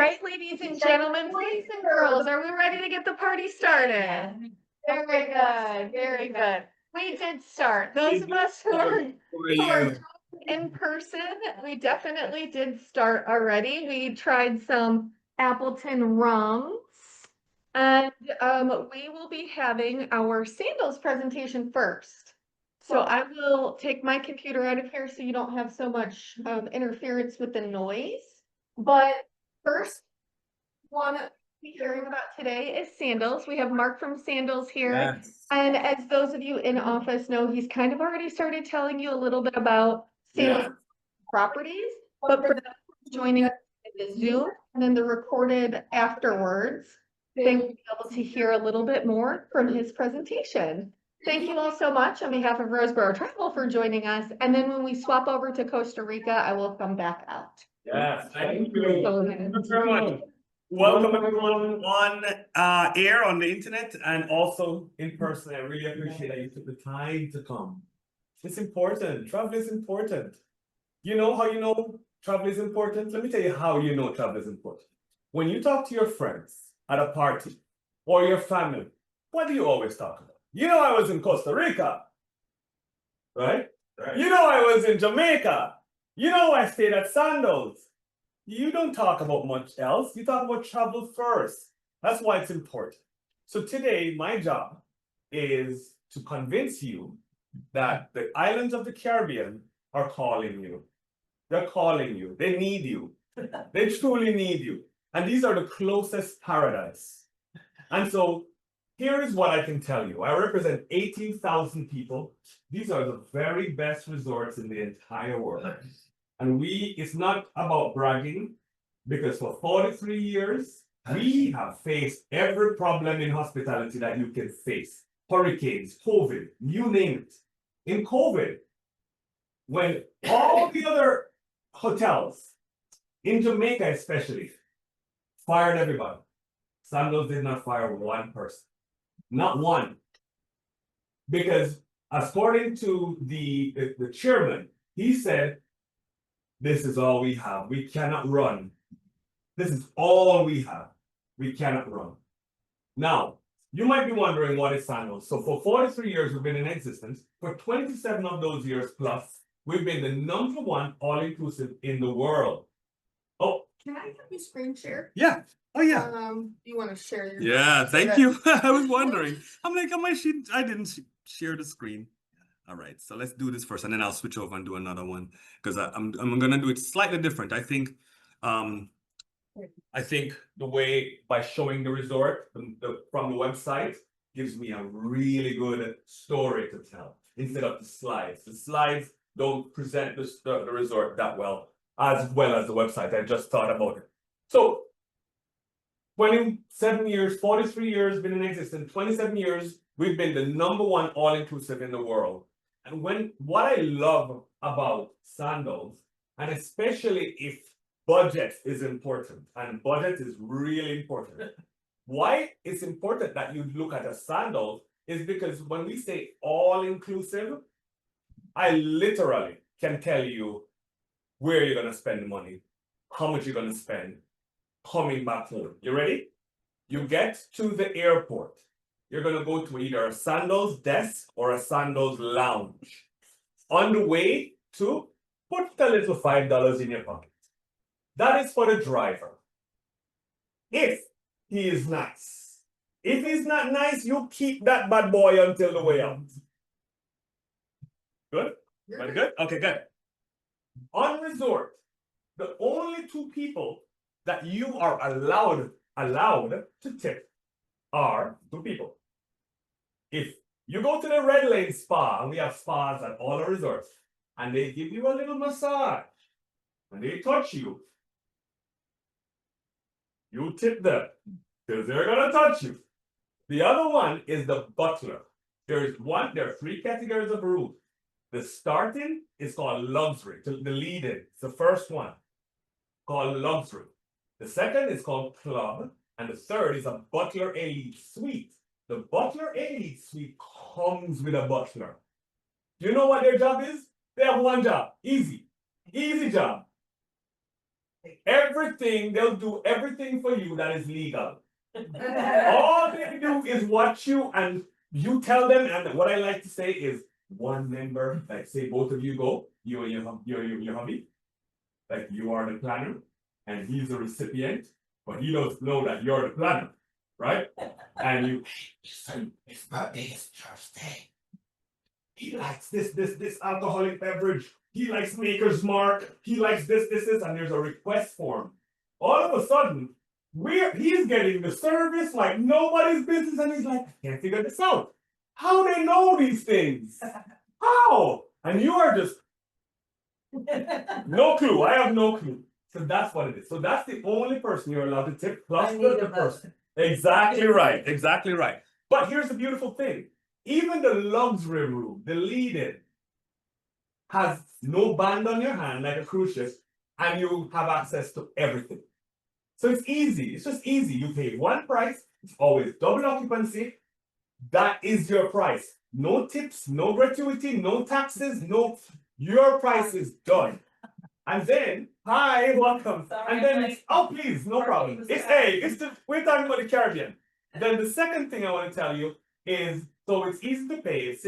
right, ladies and gentlemen, boys and girls, are we ready to get the party started? Very good, very good. We did start. Those of us who are in person, we definitely did start already. We tried some Appleton rums. And we will be having our sandals presentation first. So I will take my computer out of here so you don't have so much interference with the noise. But first, one we're hearing about today is Sandals. We have Mark from Sandals here. Yes. And as those of you in office know, he's kind of already started telling you a little bit about Sandals properties. But for those joining us in the Zoom and then the recorded afterwards, they will be able to hear a little bit more from his presentation. Thank you all so much on behalf of Roseborough Travel for joining us. And then when we swap over to Costa Rica, I will come back out. Yes, thank you. So, Thank you very much. Welcome everyone on air, on the internet, and also in person. I really appreciate that you took the time to come. It's important. Travel is important. You know how you know travel is important? Let me tell you how you know travel is important. When you talk to your friends at a party or your family, what do you always talk about? You know, I was in Costa Rica, right? You know, I was in Jamaica. You know, I stayed at Sandals. You don't talk about much else. You talk about travel first. That's why it's important. So today, my job is to convince you that the islands of the Caribbean are calling you. They're calling you. They need you. They truly need you. And these are the closest paradise. And so here is what I can tell you. I represent 18,000 people. These are the very best resorts in the entire world. And it's not about bragging, because for 43 years, we have faced every problem in hospitality that you can face. Hurricanes, COVID, you name it. In COVID, when all the other hotels, in Jamaica especially, fired everybody, Sandals did not fire one person. Not one. Because according to the chairman, he said, this is all we have. We cannot run. This is all we have. We cannot run. Now, you might be wondering what is Sandals. So for 43 years, we've been in existence. For 27 of those years plus, we've been the #1 all-inclusive in the world. Oh. Can I have you screen share? Yeah. Oh, yeah. You want to share your... Yeah, thank you. I was wondering. I'm like, I didn't share the screen. All right, so let's do this first, and then I'll switch over and do another one, because I'm gonna do it slightly different. I think the way by showing the resort from the website gives me a really good story to tell instead of the slides. The slides don't present the resort that well as the website. I just thought about it. So 27 years, 43 years been in existence, 27 years, we've been the #1 all-inclusive in the world. And what I love about Sandals, and especially if budget is important, and budget is really important. Why it's important that you look at a Sandals is because when we say all-inclusive, I literally can tell you where you're gonna spend the money, how much you're gonna spend, coming back home. You ready? You get to the airport. You're gonna go to either a Sandals desk or a Sandals lounge. On the way to, put a little $5 in your pocket. That is for the driver. If he is nice. If he's not nice, you keep that bad boy until the way out. Good? Very good? Okay, good. On resort, the only 2 people that you are allowed to tip are 2 people. If you go to the Red Lane Spa, and we have spas at all the resorts, and they give you a little massage, and they touch you, you tip them, because they're gonna touch you. The other one is the butler. There are 3 categories of room. The starting is called luxury, the lead-in. It's the first one, called luxury. The second is called club, and the third is a butler elite suite. The butler elite suite comes with a butler. Do you know what their job is? They have one job. Easy job. Everything, they'll do everything for you that is legal. All they do is watch you and you tell them, and what I like to say is one member, like say both of you go, you and your hubby, like you are the planner and he's the recipient, but he doesn't know that you're the planner, right? And you, listen, his birthday is Thursday. He likes this alcoholic beverage. He likes Maker's Mark. He likes this, and there's a request form. All of a sudden, he's getting the service like nobody's business, and he's like, I can't figure this out. How they know these things? How? And you are just no clue. I have no clue. So that's what it is. So that's the only person you're allowed to tip, plus the person. Exactly right. Exactly right. But here's the beautiful thing. Even the luxury room, the lead-in, has no band on your hand like a cruise ship, and you have access to everything. So it's easy. It's just easy. You pay one price. It's always double occupancy. That is your price. No tips, no gratuity, no taxes, no. Your price is done. And then, hi, welcome. Sorry, and then, please, no problem. We're talking about the Caribbean. Then the second thing I want to tell you is, so it's easy to pay. It's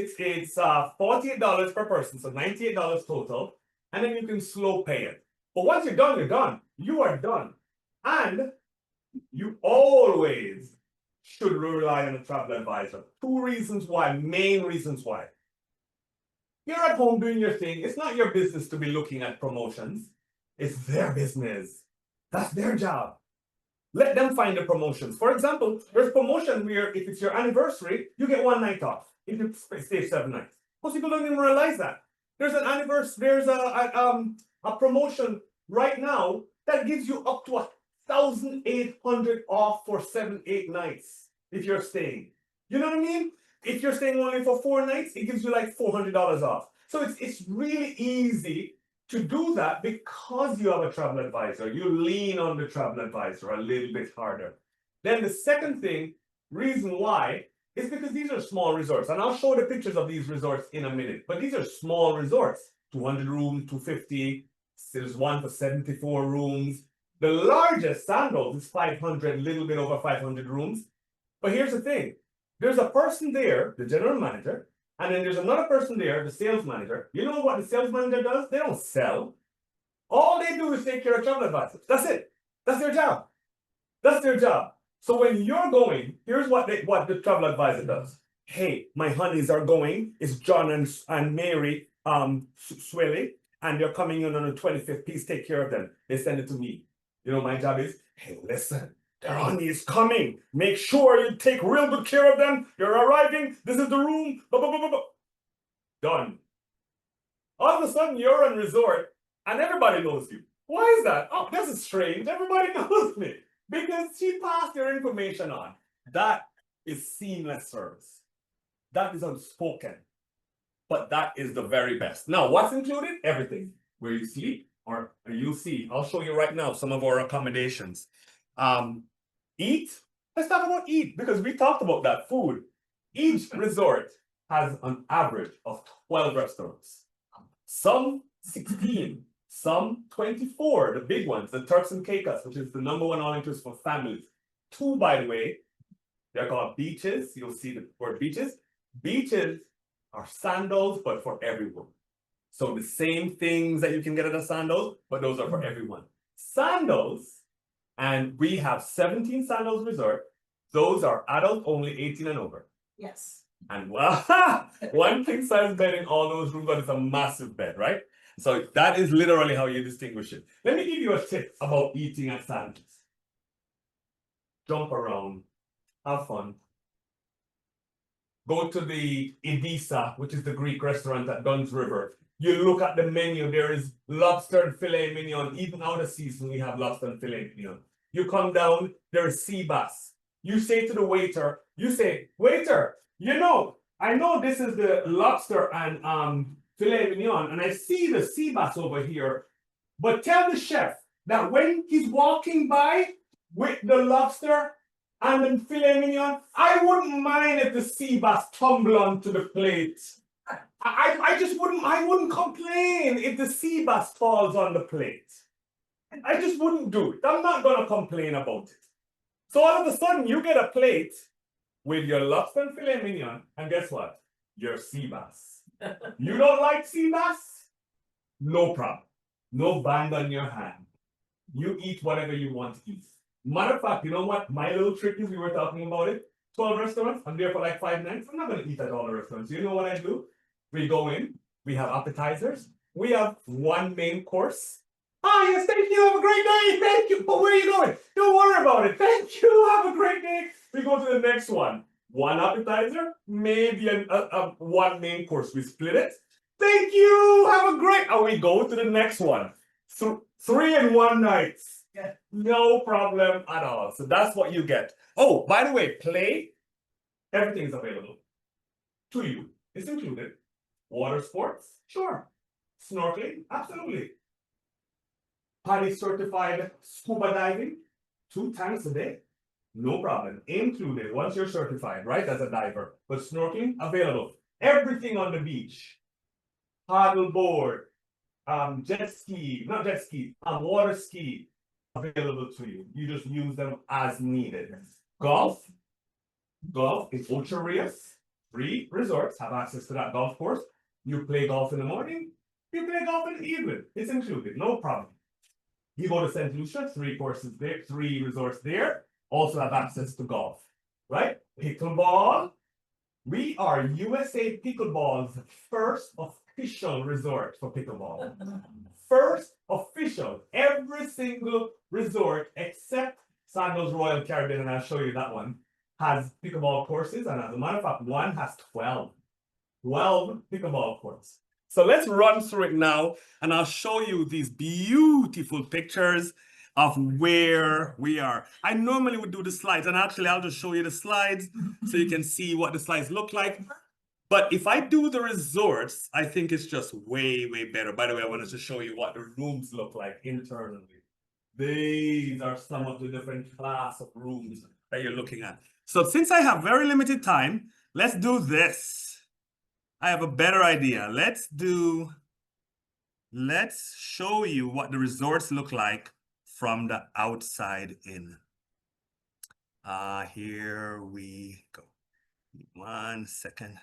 $48 per person, so $98 total. And then you can slow pay it. But once you're done, you're done. You are done. And you always should rely on a travel advisor. Two reasons why, main reasons why. You're at home doing your thing. It's not your business to be looking at promotions. It's their business. That's their job. Let them find the promotions. For example, there's promotion where if it's your anniversary, you get one night off. If you stay 7 nights. Most people don't even realize that. There's an anniversary, there's a promotion right now that gives you up to 1,800 off for 7-8 nights if you're staying. You know what I mean? If you're staying only for 4 nights, it gives you like $400 off. So it's really easy to do that because you have a travel advisor. You lean on the travel advisor a little bit harder. Then the second reason why, is because these are small resorts. And I'll show the pictures of these resorts in a minute. But these are small resorts. 200 rooms, 250. There's one for 74 rooms. The largest, Sandals, is 500, a little bit over 500 rooms. But here's the thing. There's a person there, the general manager, and then there's another person there, the sales manager. You know what the sales manager does? They don't sell. All they do is take care of travel advisors. That's it. That's their job. That's their job. So when you're going, here's what the travel advisor does. Hey, my honeys are going. It's John and Mary Swilly, and they're coming in on the 25th. Please take care of them. They send it to me. You know, my job is, hey, listen. Their honey is coming. Make sure you take real good care of them. You're arriving. This is the room. Blah, blah, blah, blah, blah. Done. All of a sudden, you're on resort and everybody knows you. Why is that? Oh, this is strange. Everybody knows me. Because she passed your information on. That is seamless service. That is unspoken. But that is the very best. Now, what's included? Everything. Where you sleep, or you'll see. I'll show you right now some of our accommodations. Eat. Let's talk about eat, because we talked about that food. Each resort has an average of 12 restaurants. Some 16, some 24, the big ones, the Turks and Caicos, which is the #1 all-inclusive for families. 2, by the way, they're called beaches. You'll see the word beaches. Beaches are Sandals, but for everyone. So the same things that you can get at a Sandals, but those are for everyone. Sandals, and we have 17 Sandals Resort. Those are adult only, 18 and over. Yes. And one king size bed in all those rooms, but it's a massive bed, right? So that is literally how you distinguish it. Let me give you a tip about eating at Sandals. Jump around, have fun. Go to the Ibiza, which is the Greek restaurant at Dunn's River. You look at the menu, there is lobster and filet mignon. Even out of season, we have lobster and filet mignon. You come down, there is sea bass. You say to the waiter, waiter, I know this is the lobster and filet mignon, and I see the sea bass over here, but tell the chef that when he's walking by with the lobster and the filet mignon, I wouldn't mind if the sea bass tumble onto the plate. I wouldn't complain if the sea bass falls on the plate. I just wouldn't do it. I'm not gonna complain about it. So all of a sudden, you get a plate with your lobster and filet mignon, and guess what? Your sea bass. You don't like sea bass? No problem. No band on your hand. You eat whatever you want to eat. Matter of fact, you know what? My little trick is we were talking about it. 12 restaurants. I'm there for like 5 nights. I'm not going to eat at all the restaurants. You know what I do? We go in. We have appetizers. We have one main course. Ah, yes, thank you. Have a great day. Thank you. But where are you going? Don't worry about it. Thank you. Have a great day. We go to the next one. One appetizer, maybe one main course. We split it. Thank you. Have a great. And we go to the next one. 3 in 1 night. Yeah. No problem at all. So that's what you get. Oh, by the way, play. Everything's available to you. It's included. Water sports, sure. Snorkeling, absolutely. Highly certified scuba diving, 2 times a day, no problem. Included once you're certified, right, as a diver. But snorkeling, available. Everything on the beach. Paddleboard, jet ski, not jet ski, water ski, available to you. You just use them as needed. Golf is ultra rare. 3 resorts have access to that golf course. You play golf in the morning, you play golf in the evening. It's included, no problem. You go to St. Lucia, 3 courses there, 3 resorts there, also have access to golf, right? Pickleball. We are USA Pickleball's first official resort for pickleball. First official. Every single resort except Sandals Royal Caribbean, and I'll show you that one, has pickleball courses, and as a matter of fact, one has 12 pickleball courts. So let's run through it now, and I'll show you these beautiful pictures of where we are. I normally would do the slides, and actually I'll just show you the slides so you can see what the slides look like. But if I do the resorts, I think it's just way, way better. By the way, I wanted to show you what the rooms look like internally. These are some of the different class of rooms that you're looking at. So since I have very limited time, let's do this. I have a better idea. Let's show you what the resorts look like from the outside in. Here we go. 1 second.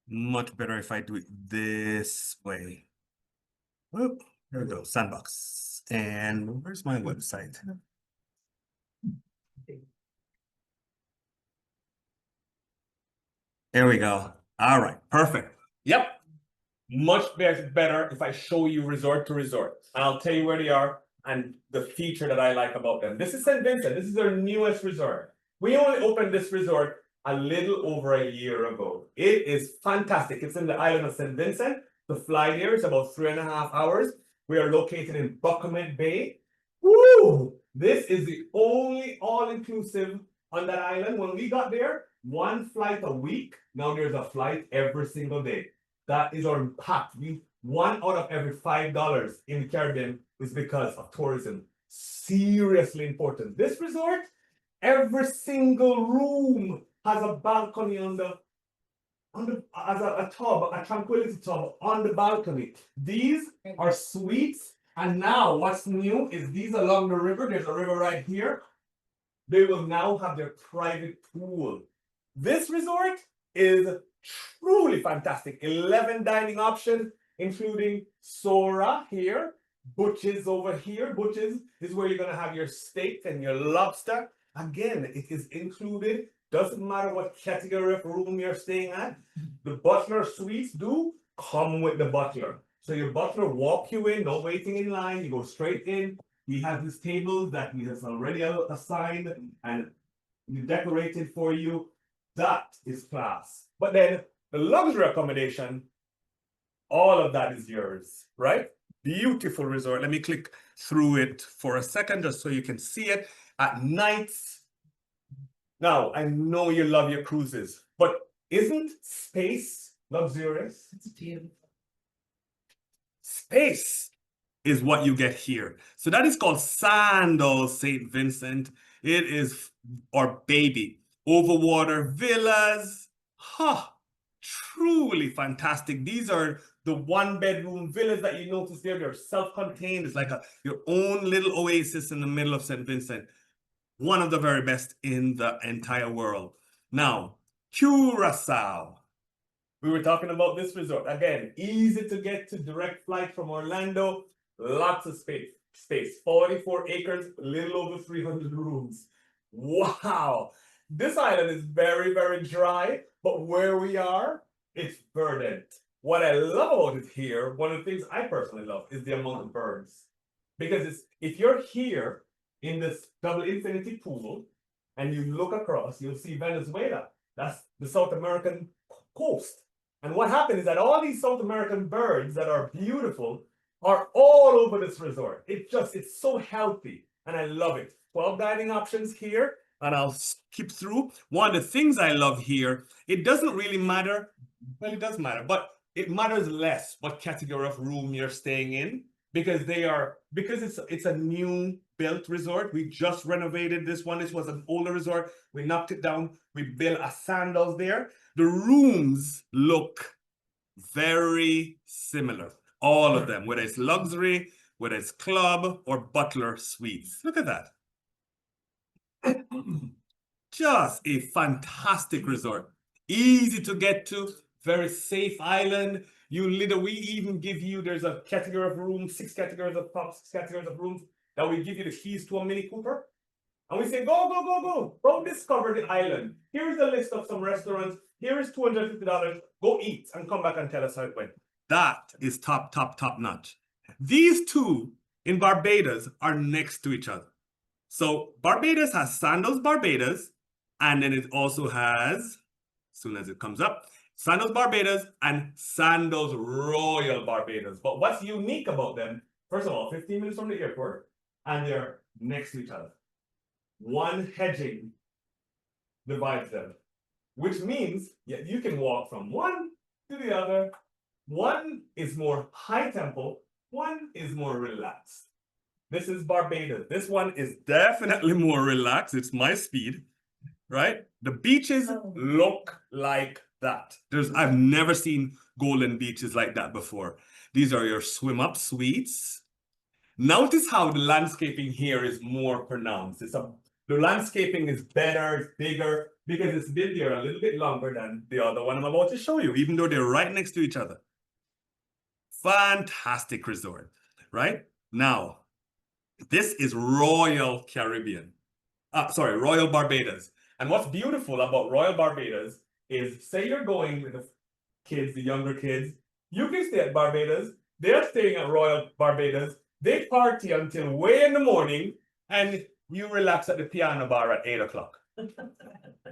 Much better if I do it this way. Oh, there we go, Sandbox. And where's my website? There we go. All right, perfect. Yep. Much better if I show you resort to resort. I'll tell you where they are and the feature that I like about them. This is St. Vincent. This is their newest resort. We only opened this resort a little over a year ago. It is fantastic. It's in the island of St. Vincent. The flight here is about 3.5 hours. We are located in Buckerman Bay. Woo! This is the only all-inclusive on that island. When we got there, 1 flight a week. Now there's a flight every single day. That is our impact. 1 out of every $5 in the Caribbean is because of tourism. Seriously important. This resort, every single room has a balcony as a tub, a tranquility tub on the balcony. These are suites, and now what's new is these along the river. There's a river right here. They will now have their private pool. This resort is truly fantastic. 11 dining options, including Sora here, Butch's over here. Butch's is where you're gonna have your steak and your lobster. Again, it is included. Doesn't matter what category of room you're staying at. The butler suites do come with the butler. So your butler walk you in, no waiting in line. You go straight in. He has his table that he has already assigned and decorated for you. That is class. But then the luxury accommodation, all of that is yours, right? Beautiful resort. Let me click through it for a second just so you can see it. At nights. Now, I know you love your cruises, but isn't space luxurious? It's beautiful. Space is what you get here. So that is called Sandals St. Vincent. It is our baby. Overwater villas. Huh. Truly fantastic. These are the one-bedroom villas that you notice there. They're self-contained. It's like your own little oasis in the middle of St. Vincent. One of the very best in the entire world. Now, Curacao. We were talking about this resort. Again, easy to get to, direct flight from Orlando. Lots of space. 44 acres, a little over 300 rooms. Wow. This island is very, very dry, but where we are, it's verdant. What I love about it here, one of the things I personally love, is the amount of birds. Because if you're here in this double infinity pool, and you look across, you'll see Venezuela. That's the South American coast. And what happened is that all these South American birds that are beautiful are all over this resort. It's so healthy, and I love it. 12 dining options here, and I'll skip through. One of the things I love here, it doesn't really matter. Well, it does matter, but it matters less what category of room you're staying in, because it's a new built resort. We just renovated this one. This was an older resort. We knocked it down. We built a Sandals there. The rooms look very similar. All of them, whether it's luxury, whether it's club or butler suites. Look at that. Just a fantastic resort. Easy to get to, very safe island. We even give you, there's a category of rooms, 6 categories of pubs, 6 categories of rooms, that we give you the keys to a Mini Cooper. And we say, go discover the island. Here's a list of some restaurants. Here is $250. Go eat and come back and tell us how it went. That is top notch. These two in Barbados are next to each other. So Barbados has Sandals Barbados, and then it also has, as soon as it comes up, Sandals Barbados and Sandals Royal Barbados. But what's unique about them, first of all, 15 minutes from the airport, and they're next to each other. One hedging divides them, which means you can walk from one to the other. One is more high tempo, one is more relaxed. This is Barbados. This one is definitely more relaxed. It's my speed, right? The beaches look like that. I've never seen golden beaches like that before. These are your swim up suites. Notice how the landscaping here is more pronounced. The landscaping is better, it's bigger, because it's been there a little bit longer than the other one I'm about to show you, even though they're right next to each other. Fantastic resort, right? Now, this is Royal Caribbean. Royal Barbados. And what's beautiful about Royal Barbados is, say you're going with the kids, the younger kids, you can stay at Barbados, they're staying at Royal Barbados, they party until way in the morning, and you relax at the piano bar at 8 o'clock. You know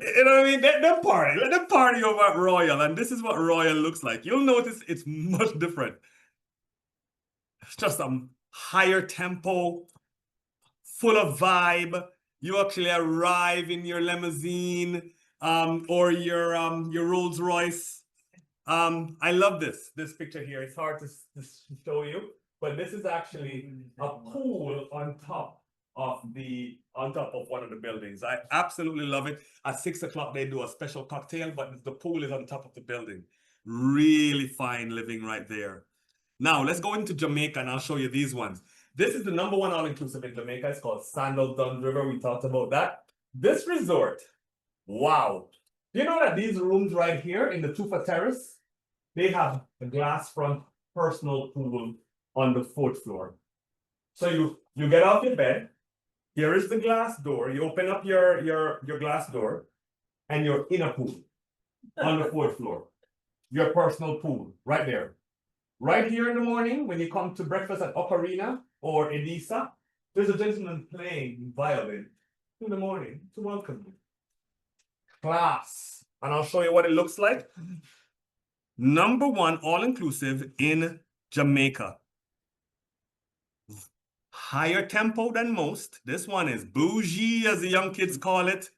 what I mean? Let them party over at Royal, and this is what Royal looks like. You'll notice it's much different. It's just a higher tempo, full of vibe. You actually arrive in your limousine or your Rolls Royce. I love this picture here. It's hard to show you, but this is actually a pool on top of one of the buildings. I absolutely love it. At 6 o'clock they do a special cocktail, but the pool is on top of the building. Really fine living right there. Now let's go into Jamaica, and I'll show you these ones. This is the #1 all-inclusive in Jamaica. It's called Sandals Duns River. We talked about that. This resort, wow. Do you know that these rooms right here in the Tufa Terrace, they have a glass front personal pool on the 4th floor. So you get off your bed, here is the glass door, you open up your glass door, and you're in a pool on the 4th floor. Your personal pool, right there. Right here in the morning, when you come to breakfast at Ocarina or Edisa, there's a gentleman playing violin in the morning to welcome you. Class. And I'll show you what it looks like. #1 all-inclusive in Jamaica. Higher tempo than most. This one is bougie, as the young kids call it.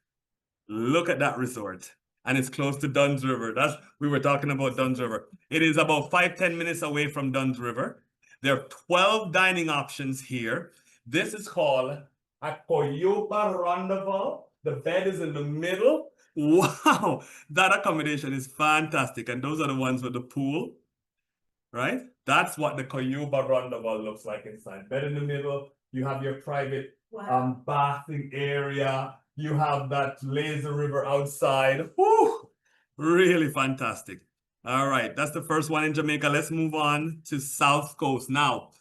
Look at that resort. And it's close to Duns River. We were talking about Duns River. It is about 5-10 minutes away from Duns River. There are 12 dining options here. This is called a Coyopa Rondavel. The bed is in the middle. Wow, that accommodation is fantastic. And those are the ones with the pool, right? That's what the Coyopa Rondavel looks like inside. Bed in the middle. You have your private bathing area. You have that lazy river outside. Woo! Really fantastic. All right, that's the first one in Jamaica. Let's move on to South Coast. Now,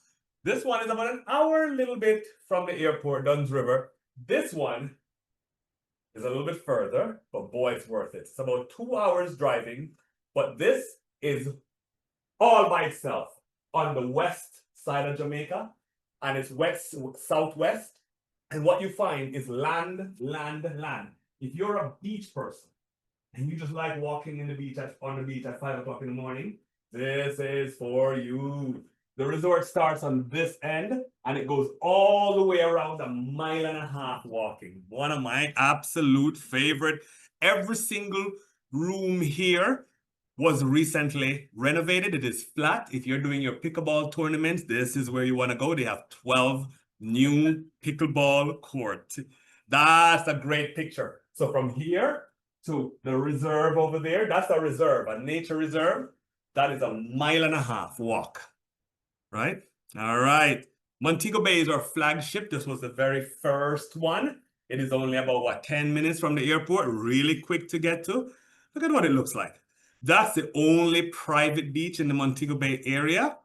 this one is about an hour, little bit from the airport, Dunn's River. This one is a little bit further, but boy, it's worth it. It's about 2 hours driving, but this is all by itself on the west side of Jamaica, and it's southwest. And what you find is land, land, land. If you're a beach person and you just like walking on the beach at 5 o'clock in the morning, this is for you. The resort starts on this end and it goes all the way around 1.5 miles walking. One of my absolute favorite. Every single room here was recently renovated. It is flat. If you're doing your pickleball tournaments, this is where you want to go. They have 12 new pickleball courts. That's a great picture. So from here to the reserve over there, that's a reserve, a nature reserve. That is 1.5 miles walk, right? All right. Montego Bay is our flagship. This was the very first one. It is only about, 10 minutes from the airport, really quick to get to. Look at what it looks like. That's the only private beach in the Montego Bay area.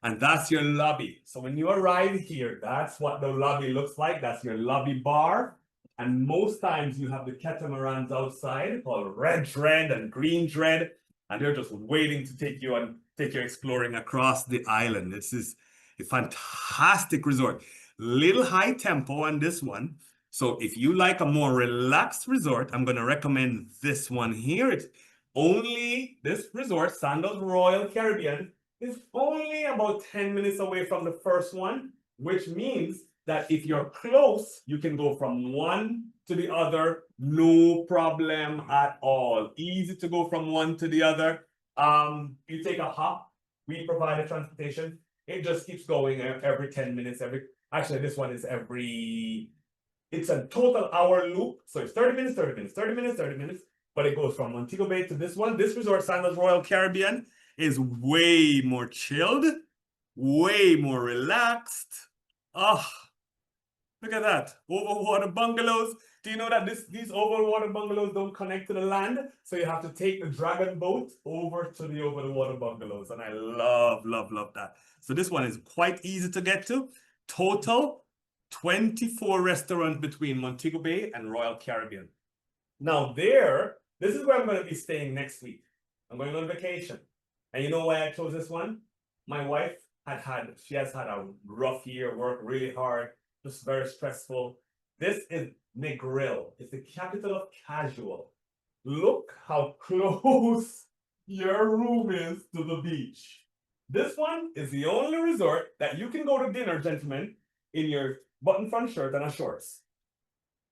And that's your lobby. So when you arrive here, that's what the lobby looks like. That's your lobby bar. And most times you have the catamarans outside called Red Dread and Green Dread. And they're just waiting to take you exploring across the island. This is a fantastic resort. Little high tempo on this one. So if you like a more relaxed resort, I'm going to recommend this one here. It's only this resort, Sandals Royal Caribbean, is only about 10 minutes away from the first one, which means that if you're close, you can go from one to the other, no problem at all. Easy to go from one to the other. You take a hop, we provide a transportation. It just keeps going every 10 minutes. Actually, this one is it's a total hour loop. So it's 30 minutes, 30 minutes, 30 minutes, 30 minutes. But it goes from Montego Bay to this one. This resort, Sandals Royal Caribbean, is way more chilled, way more relaxed. Oh, look at that. Overwater bungalows. Do you know that these overwater bungalows don't connect to the land? So you have to take the dragon boat over to the over-the-water bungalows. And I love, love, love that. So this one is quite easy to get to. Total 24 restaurants between Montego Bay and Royal Caribbean. Now this is where I'm going to be staying next week. I'm going on vacation. And you know why I chose this one? My wife she has had a rough year, worked really hard, just very stressful. This is Negril. It's the capital of casual. Look how close your room is to the beach. This one is the only resort that you can go to dinner, gentlemen, in your button front shirt and a shorts.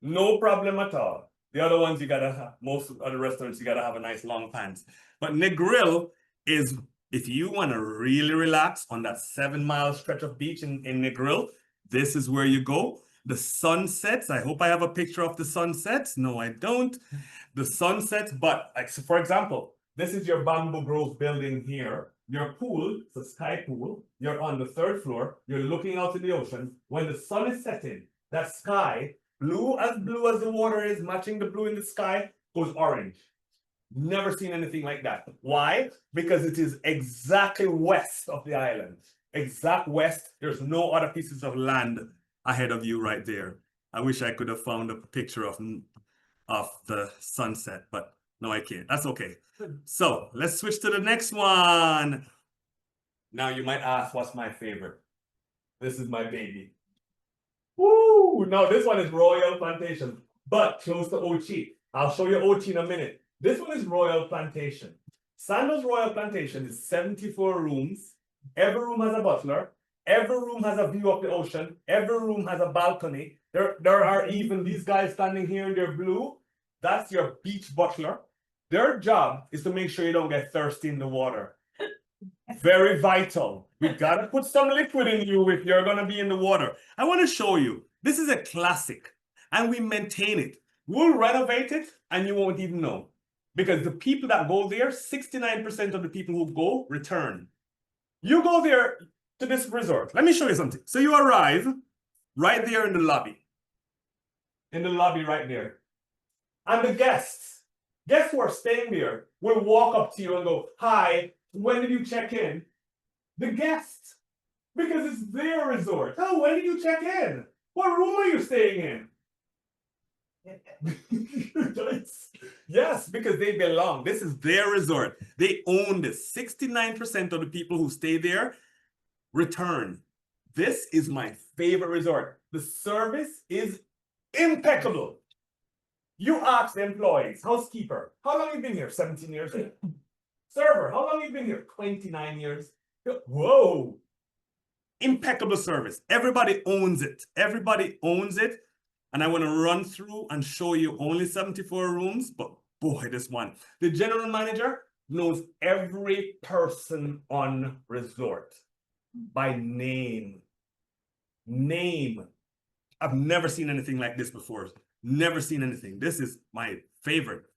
No problem at all. The other ones, you gotta have, most other restaurants, you gotta have a nice long pants. But Negril is, if you want to really relax on that 7-mile stretch of beach in Negril, this is where you go. The sunsets, I hope I have a picture of the sunsets. No, I don't. The sunsets, but so for example, this is your Bamboo Grove building here. Your pool, it's a sky pool. You're on the 3rd floor. You're looking out to the ocean. When the sun is setting, that sky, blue as the water is, matching the blue in the sky, goes orange. Never seen anything like that. Why? Because it is exactly west of the island. Exact west. There's no other pieces of land ahead of you right there. I wish I could have found a picture of the sunset, but no, I can't. That's okay. So let's switch to the next one. Now you might ask, what's my favorite? This is my baby. Woo! Now this one is Royal Plantation, but close to Ochi. I'll show you Ochi in a minute. This one is Royal Plantation. Sandals Royal Plantation is 74 rooms. Every room has a butler. Every room has a view of the ocean. Every room has a balcony. There are even these guys standing here in their blue. That's your beach butler. Their job is to make sure you don't get thirsty in the water. Very vital. We gotta put some liquid in you if you're gonna be in the water. I want to show you. This is a classic, and we maintain it. We'll renovate it, and you won't even know. Because the people that go there, 69% of the people who go return. You go there to this resort. Let me show you something. So you arrive right there in the lobby. In the lobby right there. And the guests who are staying there will walk up to you and go, "Hi, when did you check in?" The guests, because it's their resort. "Oh, when did you check in? What room are you staying in?" Yes, because they belong. This is their resort. They own this. 69% of the people who stay there return. This is my favorite resort. The service is impeccable. You ask the employees, housekeeper, "How long have you been here?" 17 years. Server, "How long have you been here?" 29 years. Whoa. Impeccable service. Everybody owns it. Everybody owns it. And I want to run through and show you only 74 rooms, but boy, this one. The general manager knows every person on resort by name. Name. I've never seen anything like this before. Never seen anything. This is my favorite.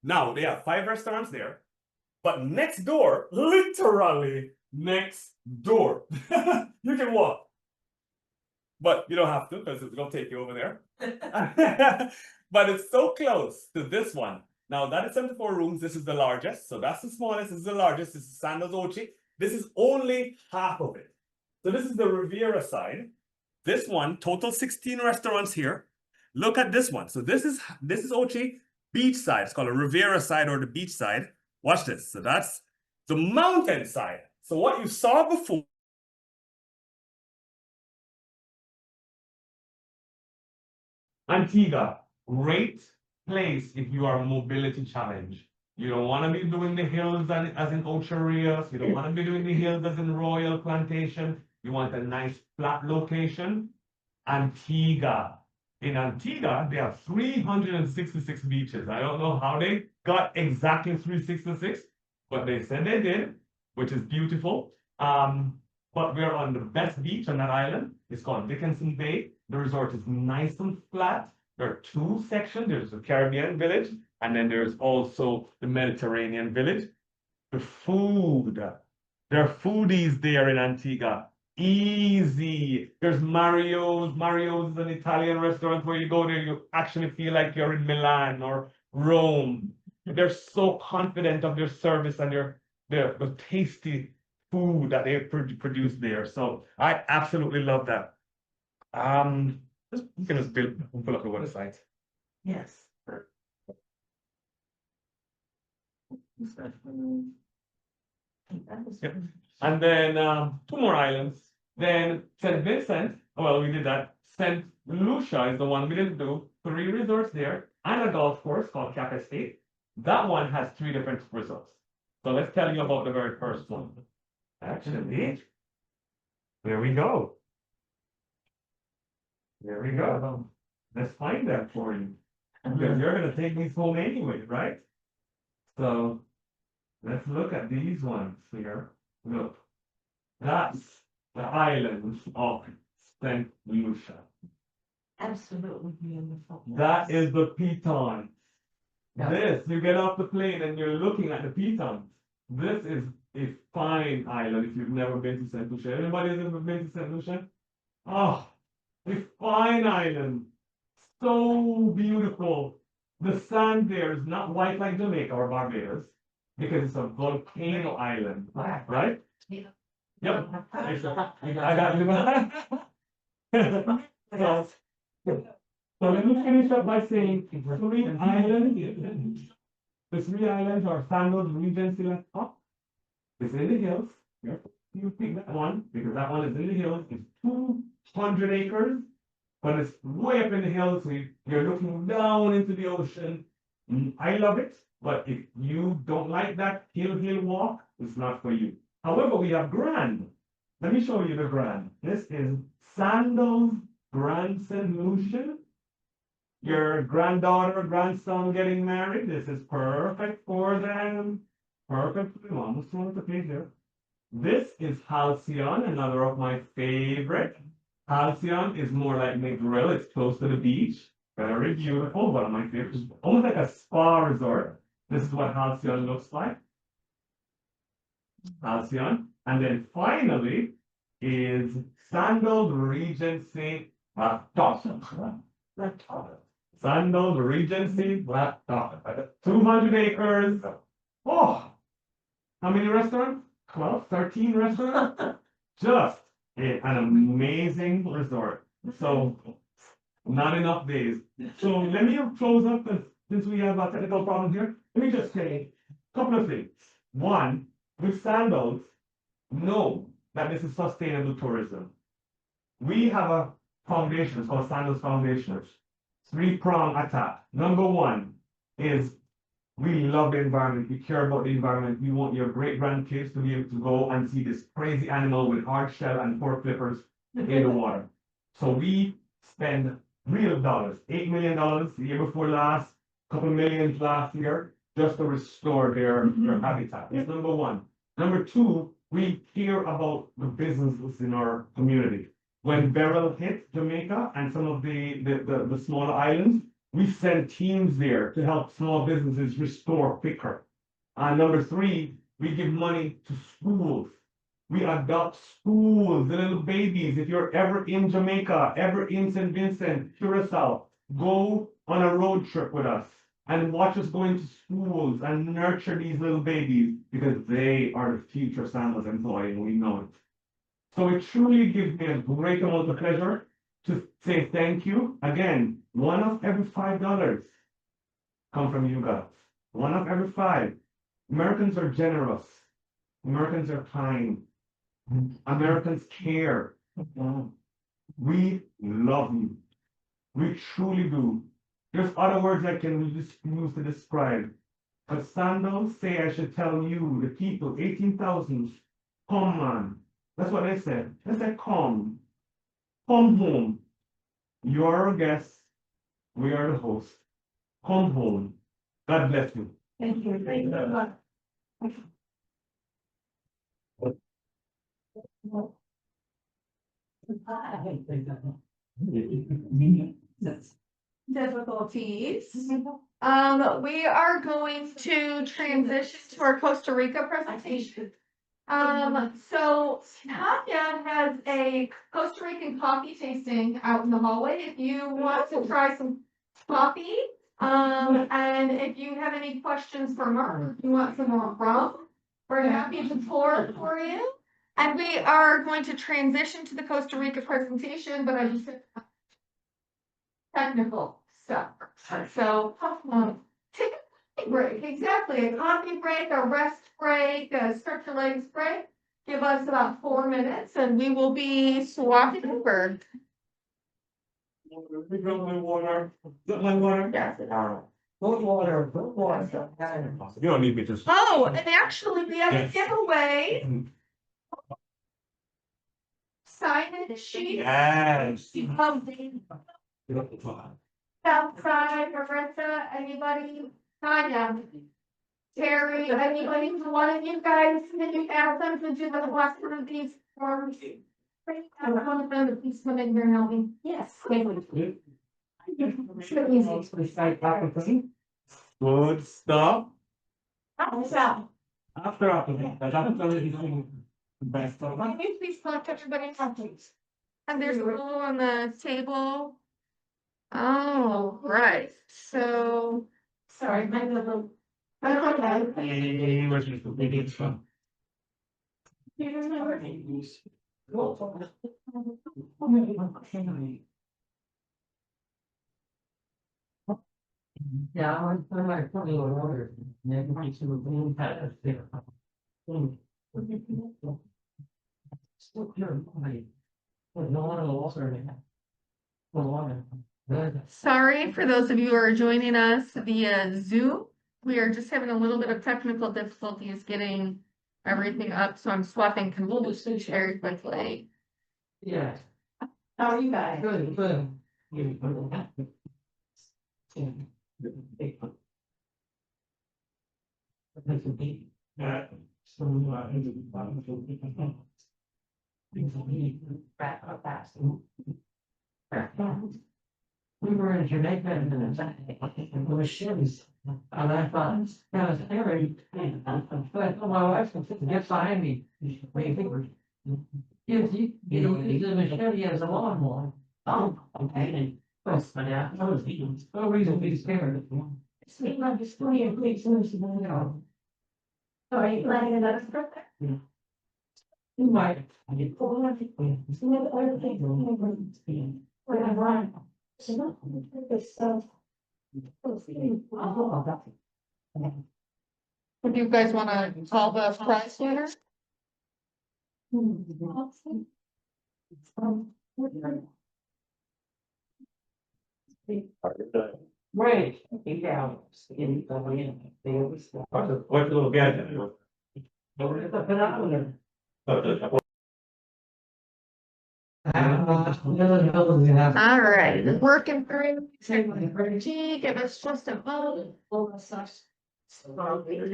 Now, they have 5 restaurants there, but next door, literally next door, you can walk. But you don't have to, because it's going to take you over there. But it's so close to this one. Now, that is 74 rooms. This is the largest. So that's the smallest. This is the largest. This is Sandals Ochi. This is only half of it. So this is the Riviera side. This one, total 16 restaurants here. Look at this one. So this is Ochi beach side. It's called a Riviera side or the beach side. Watch this. So that's the mountain side. So what you saw before. Antigua, great place if you are mobility challenged. You don't want to be doing the hills as in Ocho Rios. You don't want to be doing the hills as in Royal Plantation. You want a nice flat location. Antigua. In Antigua, they have 366 beaches. I don't know how they got exactly 366, but they said they did, which is beautiful. But we're on the best beach on that island. It's called Dickinson Bay. The resort is nice and flat. There are 2 sections. There's the Caribbean village, and then there's also the Mediterranean village. The food. There are foodies there in Antigua. Easy. There's Mario's. Mario's is an Italian restaurant where you go there, you actually feel like you're in Milan or Rome. They're so confident of their service and the tasty food that they produce there. So I absolutely love that. You can just pull up the website. Yes. Yep. And then 2 more islands. Then St. Vincent, well, we did that. St. Lucia is the one we didn't do. 3 resorts there and a golf course called Cap Estate. That one has 3 different resorts. So let's tell you about the very first one. Actually, there we go. There we go. Let's find that for you. Because you're going to take these home anyway, right? So let's look at these ones here. Look, that's the island of St. Lucia. Absolutely beautiful. That is the Pitons. This, you get off the plane and you're looking at the Pitons. This is a fine island if you've never been to St. Lucia. Anybody has ever been to St. Lucia? Oh, a fine island. So beautiful. The sand there is not white like Jamaica or Barbados because it's a volcano island, right? Yeah. Yep. I got you. So let me finish up by saying 3 islands. The 3 islands are Sandals, Regency, and Top. It's in the hills. You pick that one because that one is in the hills. It's 200 acres, but it's way up in the hills. So you're looking down into the ocean. I love it, but if you don't like that hill walk, it's not for you. However, we have Grand. Let me show you the Grand. This is Sandals Grand St. Lucia. Your granddaughter or grandson getting married. This is perfect for them. Perfect. Almost on the page there. This is Halcyon, another of my favorite. Halcyon is more like McGrill. It's close to the beach. Very beautiful. One of my favorites. Almost like a spa resort. This is what Halcyon looks like. Halcyon. And then finally is Sandals Regency Laptop. Sandals Regency Laptop. 200 acres. Oh, how many restaurants? 12, 13 restaurants? Just an amazing resort. So, not enough days. So, let me close up since we have a technical problem here. Let me just say a couple of things. One, with Sandals, know that this is sustainable tourism. We have a foundation, it's called Sandals Foundation. Three-prong attack. Number one is we love the environment. We care about the environment. We want your great grandkids to be able to go and see this crazy animal with hard shell and four flippers in the water. So we spend real dollars, $8 million the year before last, couple million last year, just to restore their habitat. That's number one. Number two, we care about the businesses in our community. When Beryl hit Jamaica and some of the smaller islands, we send teams there to help small businesses restore quicker. And number three, we give money to schools. We adopt schools, the little babies. If you're ever in Jamaica, ever in St. Vincent, Curacao, go on a road trip with us and watch us go into schools and nurture these little babies because they are the future Sandals employee and we know it. So it truly gives me a great amount of pleasure to say thank you. Again, one of every $5 come from you guys. One of every five. Americans are generous. Americans are kind. Americans care. We love you. We truly do. There's other words I can use to describe. But Sandals say I should tell you, the people, 18,000, come on. That's what they said. They said, come. Come home. You are our guests. We are the host. Come home. God bless you. Thank you. Thank you very much. Difficulties. We are going to transition to our Costa Rica presentation. So Tanya has a Costa Rican coffee tasting out in the hallway. If you want to try some coffee, and if you have any questions for Mark, if you want some more rum, we're happy to pour it for you. And we are going to transition to the Costa Rica presentation, but I just technical stuff. So, take a coffee break, exactly, a coffee break, a rest break, a stretch your legs break. Give us about 4 minutes and we will be swapping over. We got my water. Got my water. Yes. Good water, good water. You don't need me to. Oh, and actually we have a Yes. giveaway. Sign-in sheet. Yes. Of the outside, Marissa, anybody? Tanya. Terry, anybody, one of you guys, can you ask them to do the last one of these forms? And one of them, please come in here and help me. Yes. Good stuff. So, After best of luck. can you please collect everybody's please? And there's a little on the table. Oh, right, so, sorry, my little. Okay. Where's Mr. Biggins from? Yeah, I'm like putting in water. Never mind to move that there. Still clear, money. But no one will also have. The water. Sorry for those of you who are joining us via Zoom. We are just having a little bit of technical difficulties getting everything up, so I'm swapping computers very quickly. Yeah. How are you guys? Good, good. We were in Jamaica and it was shins. And I thought, that was scary. But I told my wife, get behind me. You use a machete as a lawnmower. Oh, okay. But yeah, I was no reason to be scared. It's not just funny and please, no. Oh, are you planning another trip? Yeah. You might. I get pulled out. It's the other thing. When I run. So not this stuff. Would you guys wanna call the prize winner? Right. Yeah. What's a little gadget? It's a phenomenon. All right, working through technology, give us just a moment. Gotta think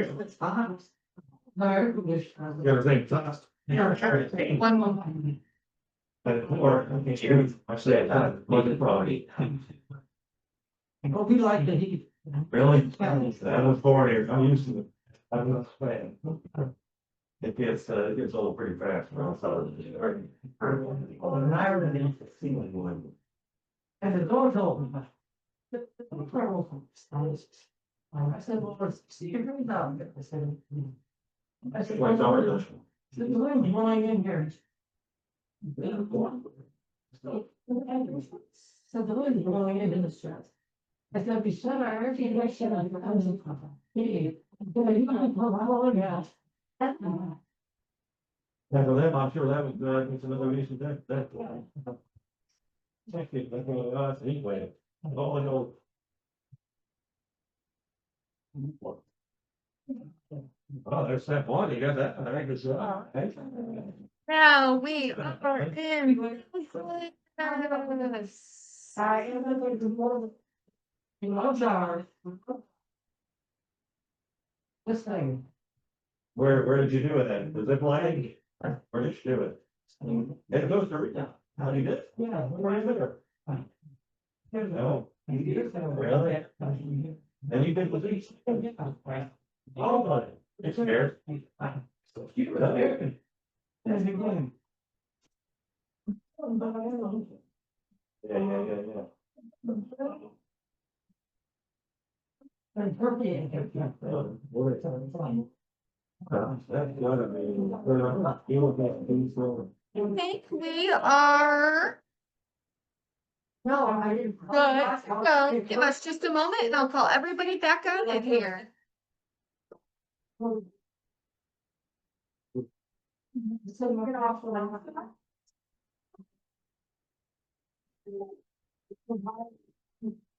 fast. One moment. Or, I said, look at probably. Oh, we like the heat. Really? I was born here, I'm used to it. I'm not a fan. It gets old pretty fast. And I already see one. And the door's open. I said, well, see you very down. I said, Like, well, no, the wind's blowing in here. So the wind's blowing into the stress. I said, we said our air conditioner on the housing company. You might pull all the gas. Yeah, for them, I'm sure that was, it's another reason that. Check it, that's anyway, all I know. Oh, there's that one, you got that, I think it's, Now we are in. I am the more. You love ours. This thing. where did you do it at? Was it flying? Where did you do it? In Costa Rica. How do you do it? Yeah, where is it? No. Really? And you did the beach? Oh, my. It's there. So cute out there. There's a game. Yeah. And Turkey. That's gotta be. You look at these. I think we are No, I didn't. good. So give us just a moment and I'll call everybody back out in here. So you're gonna also.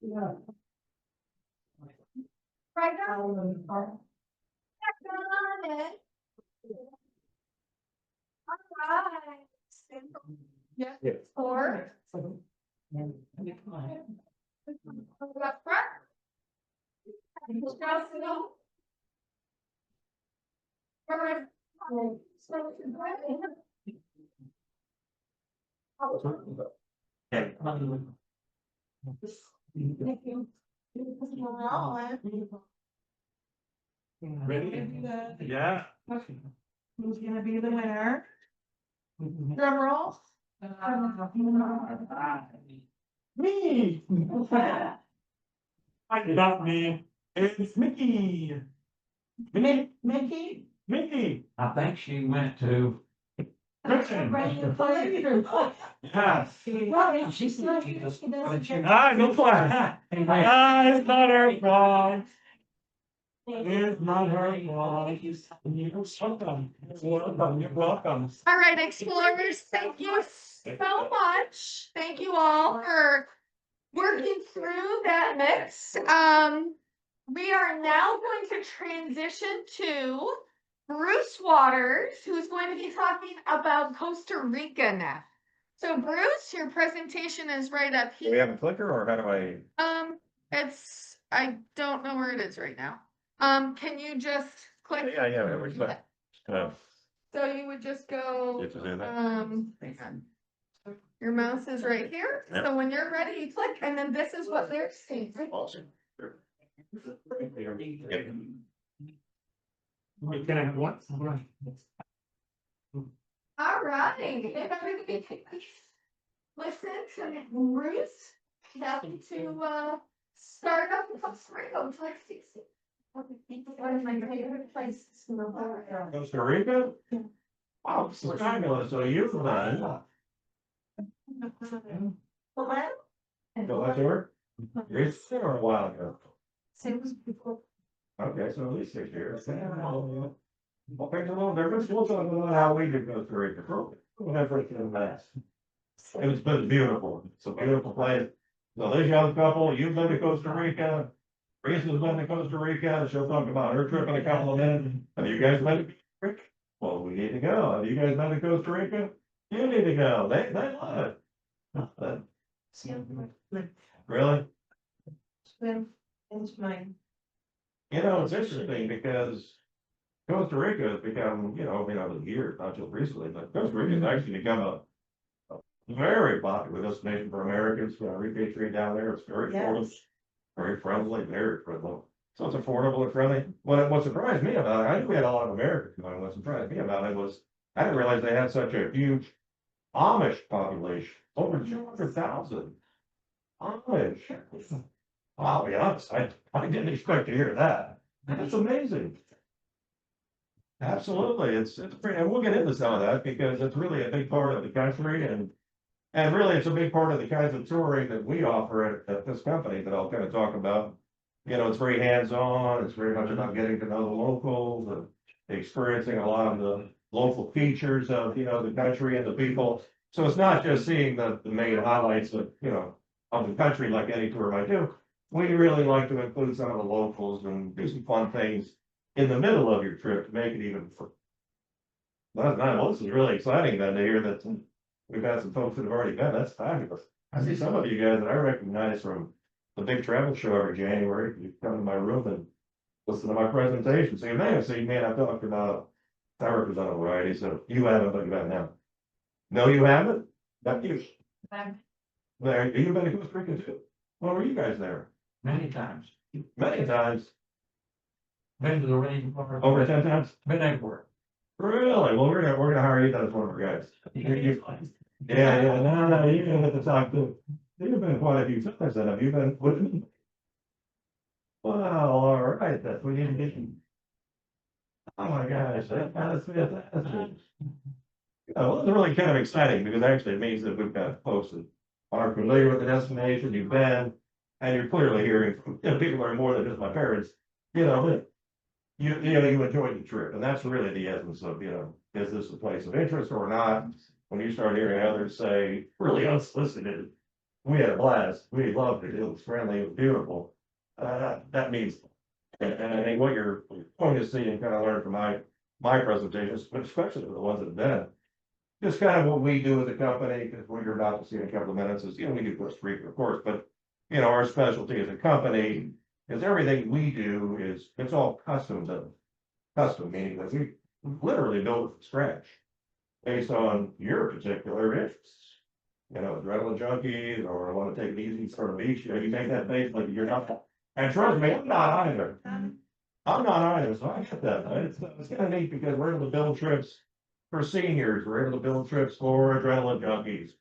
Yeah. Right on. Back on it. All right. Yeah. Yes. 4. Up front. Across the middle. Alright. Okay. Thank you. Ready? Yeah. Who's gonna be the winner? Drum roll. Me. Not me. It's Mickey. Mickey. I think she went to. Christian. Yes. She's not. No fly. It's not her fault. It's not her fault. You're welcome. All right, explorers, thank you so much. Thank you all for working through that mix. We are now going to transition to Bruce Waters, who's going to be talking about Costa Rica now. So Bruce, your presentation is right up Do we here. have a clicker or how do I? I don't know where it is right now. Can you just click? Yeah, we're back. So you would just go, It's in there. hang on. Your mouse is right here, Yep. so when you're ready, you click, and then this is what they're seeing. Awesome. Can I have one? All right, if everybody could listen to Bruce, happy to start up the Costa Rica, would you like to see? One of my favorite places in the world. Costa Rica? Wow, this is fabulous. So you're from that. Go back to work? It's there a while ago. Okay, so at least 6 years. Well, things are a little different. We'll talk about how we did Costa Rica. Whatever it can last. It was been beautiful. It's a beautiful place. So this young couple, you've been to Costa Rica. Reese has been to Costa Rica. She'll talk about her trip in a couple of minutes. Have you guys been to Costa Rica? Well, we need to go. Have you guys been to Costa Rica? You need to go. They love it. Really? It's mine. You know, it's interesting because Costa Rica has become, over the years, not just recently, but Costa Rica has actually become a very popular destination for Americans. Repatriate down there. It's very affordable, very friendly, very friendly. So it's affordable and friendly. What surprised me about it, I knew we had a lot of Americans going. What surprised me about it was I didn't realize they had such a huge Amish population, over 200,000 Amish. I'll be honest, I didn't expect to hear that. That's amazing. Absolutely, it's pretty, and we'll get into some of that because it's really a big part of the country, and really it's a big part of the kinds of touring that we offer at this company that I'll kind of talk about. It's very hands-on. It's very much about getting to know the locals and experiencing a lot of the local features of the country and the people. So it's not just seeing the main highlights of of the country like any tour might do. We really like to include some of the locals and do some fun things in the middle of your trip to make it even fun. That's nice. Well, this is really exciting then to hear that we've had some folks that have already been. That's fabulous. I see some of you guys that I recognize from the big travel show every January. You come to my room and listen to my presentation. So you may have seen me and I've talked about, I represent a variety, so you haven't, but you have now. No, you haven't? That you. There, you've been to Costa Rica too. When were you guys there? Many times. Many times. Been to the Rainforests. Over 10 times? Been everywhere. Really? Well, we're gonna hire you as one of our guys. Yeah, no, you can hit the top too. You've been quite a few times then. Have you been with me? Well, all right, that's we need to get you. Oh my gosh, that's fantastic. Well, it's really kind of exciting because actually it means that we've got folks that are familiar with the destination, you've been, and you're clearly hearing from people who are more than just my parents, that you enjoyed the trip, and that's really the essence of, is this a place of interest or not? When you start hearing others say, really unsolicited, we had a blast, we loved it, it was friendly, it was beautiful. That means, and I think what you're going to see and kind of learn from my presentations, but especially the ones that have been, just kind of what we do as a company, because what you're about to see in a couple of minutes is, we do Costa Rica, of course, but our specialty as a company is everything we do it's all custom, meaning that we literally build it from scratch based on your particular interests. Adrenaline junkies, or want to take it easy for the beach, you take that base like you're not. And trust me, I'm not either. So I get that. It's kind of neat because we're able to build trips for seniors, we're able to build trips for adrenaline junkies,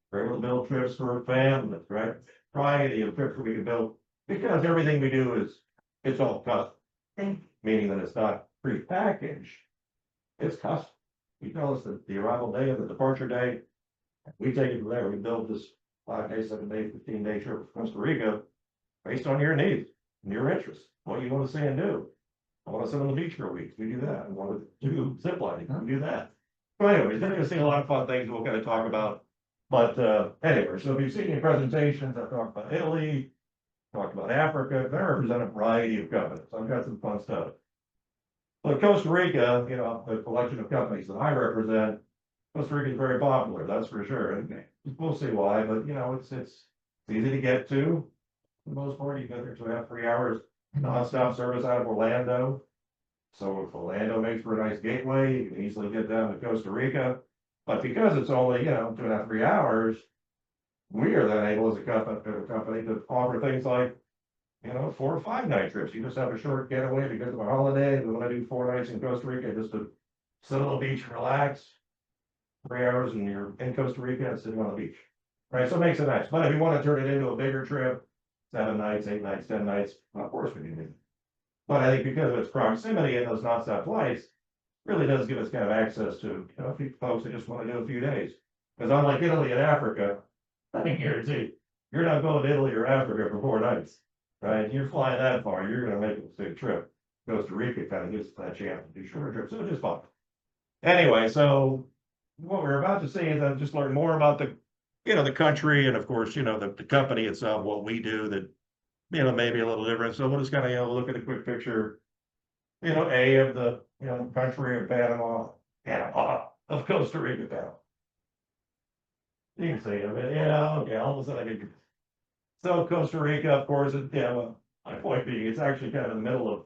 we're able to build trips for families, right? Variety of trips that we can build, because everything we do it's all custom, meaning that it's not pre-packaged, it's custom. You tell us that the arrival day and the departure day, we take it from there. We build this 5-day, 7-day, 15-day trip to Costa Rica based on your needs and your interests, what you want to see and do. I want to sit on the beach for a week, we do that. I want to do zip lining, we do that. So anyways, you're going to see a lot of fun things we'll kind of talk about. But anyway, so if you've seen any presentations, I've talked about Italy, talked about Africa, I represent a variety of companies. I've got some fun stuff. But Costa Rica, the collection of companies that I represent, Costa Rica is very popular, that's for sure. And we'll see why, but it's easy to get to. For the most part, you go there 2.5, 3 hours nonstop service out of Orlando. So if Orlando makes for a nice gateway, you can easily get down to Costa Rica. But because it's only, 2.5, 3 hours, we are then able as a company to offer things like, 4 or 5 night trips. You just have a short getaway because of a holiday. We want to do 4 nights in Costa Rica just to sit on the beach and relax. 3 hours and you're in Costa Rica and sitting on the beach. Right, so it makes it nice. But if you want to turn it into a bigger trip, 7 nights, 8 nights, 10 nights, of course we can do it. But I think because of its proximity and those nonstop flights, really does give us kind of access to, folks that just want to do a few days. Because unlike Italy and Africa, I can guarantee you're not going to Italy or Africa for 4 nights, right? You're flying that far, you're going to make a big trip. Costa Rica kind of gives us that chance to do shorter trips, so it's just fun. Anyway, so what we're about to see is I've just learned more about the country and of course, the company itself, what we do that, maybe a little different. So we'll just kind of, look at a quick picture, of the, country of Panama, of Costa Rica, Panama. You can see it, okay, all of a sudden I get. So Costa Rica, of course, my point being, it's actually kind of in the middle of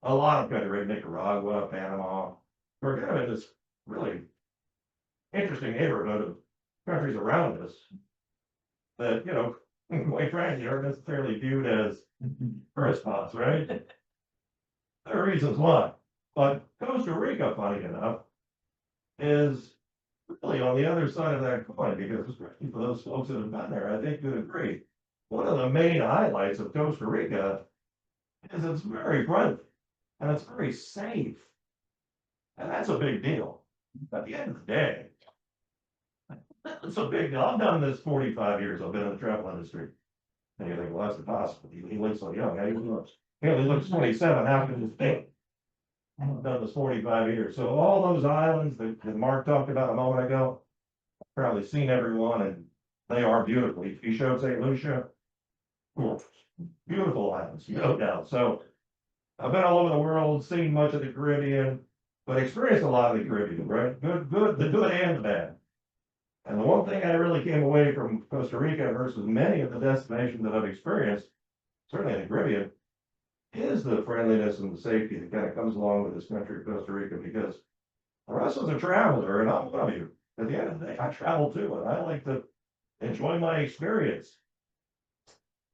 a lot of country, right? Nicaragua, Panama. We're kind of in this really interesting neighborhood of countries around us that, quite frankly, aren't necessarily viewed as tourist spots, right? There are reasons why. But Costa Rica, funny enough, is really on the other side of that coin, because especially for those folks that have been there, I think you'd agree. One of the main highlights of Costa Rica is it's very friendly and it's very safe. And that's a big deal. At the end of the day, it's a big deal. I've done this 45 years. I've been in the travel industry. And you think, well, that's impossible. He looks so young. He only looks 27. How can this be? I've done this 45 years. So all those islands that Mark talked about a moment ago, I've probably seen everyone, and they are beautiful. He showed St. Lucia. Cool. Beautiful islands, no doubt. So I've been all over the world, seen much of the Caribbean, but experienced a lot of the Caribbean, right? The good and the bad. And the one thing I really came away from Costa Rica versus many of the destinations that I've experienced, certainly in the Caribbean, is the friendliness and the safety that kind of comes along with this country, Costa Rica, because for us as a traveler, and I'm one of you, at the end of the day, I travel too, and I like to enjoy my experience.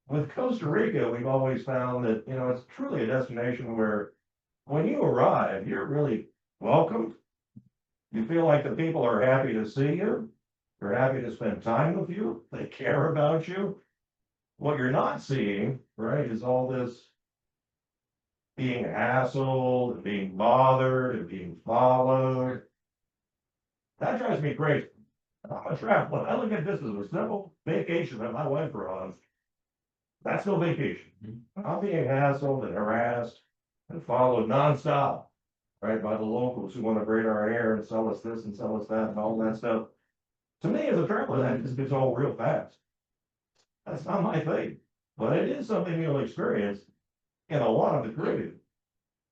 With Costa Rica, we've always found that, it's truly a destination where when you arrive, you're really welcomed. You feel like the people are happy to see you. They're happy to spend time with you. They care about you. What you're not seeing, right, is all this being hassled and being bothered and being followed. That drives me crazy. I'm a traveler. I look at this as a simple vacation that my wife runs. That's no vacation. I'm being hassled and harassed and followed nonstop, right, by the locals who want to braid our hair and sell us this and sell us that and all that stuff. To me, as a traveler, that just gets old real fast. That's not my thing, but it is something you'll experience in a lot of the Caribbean.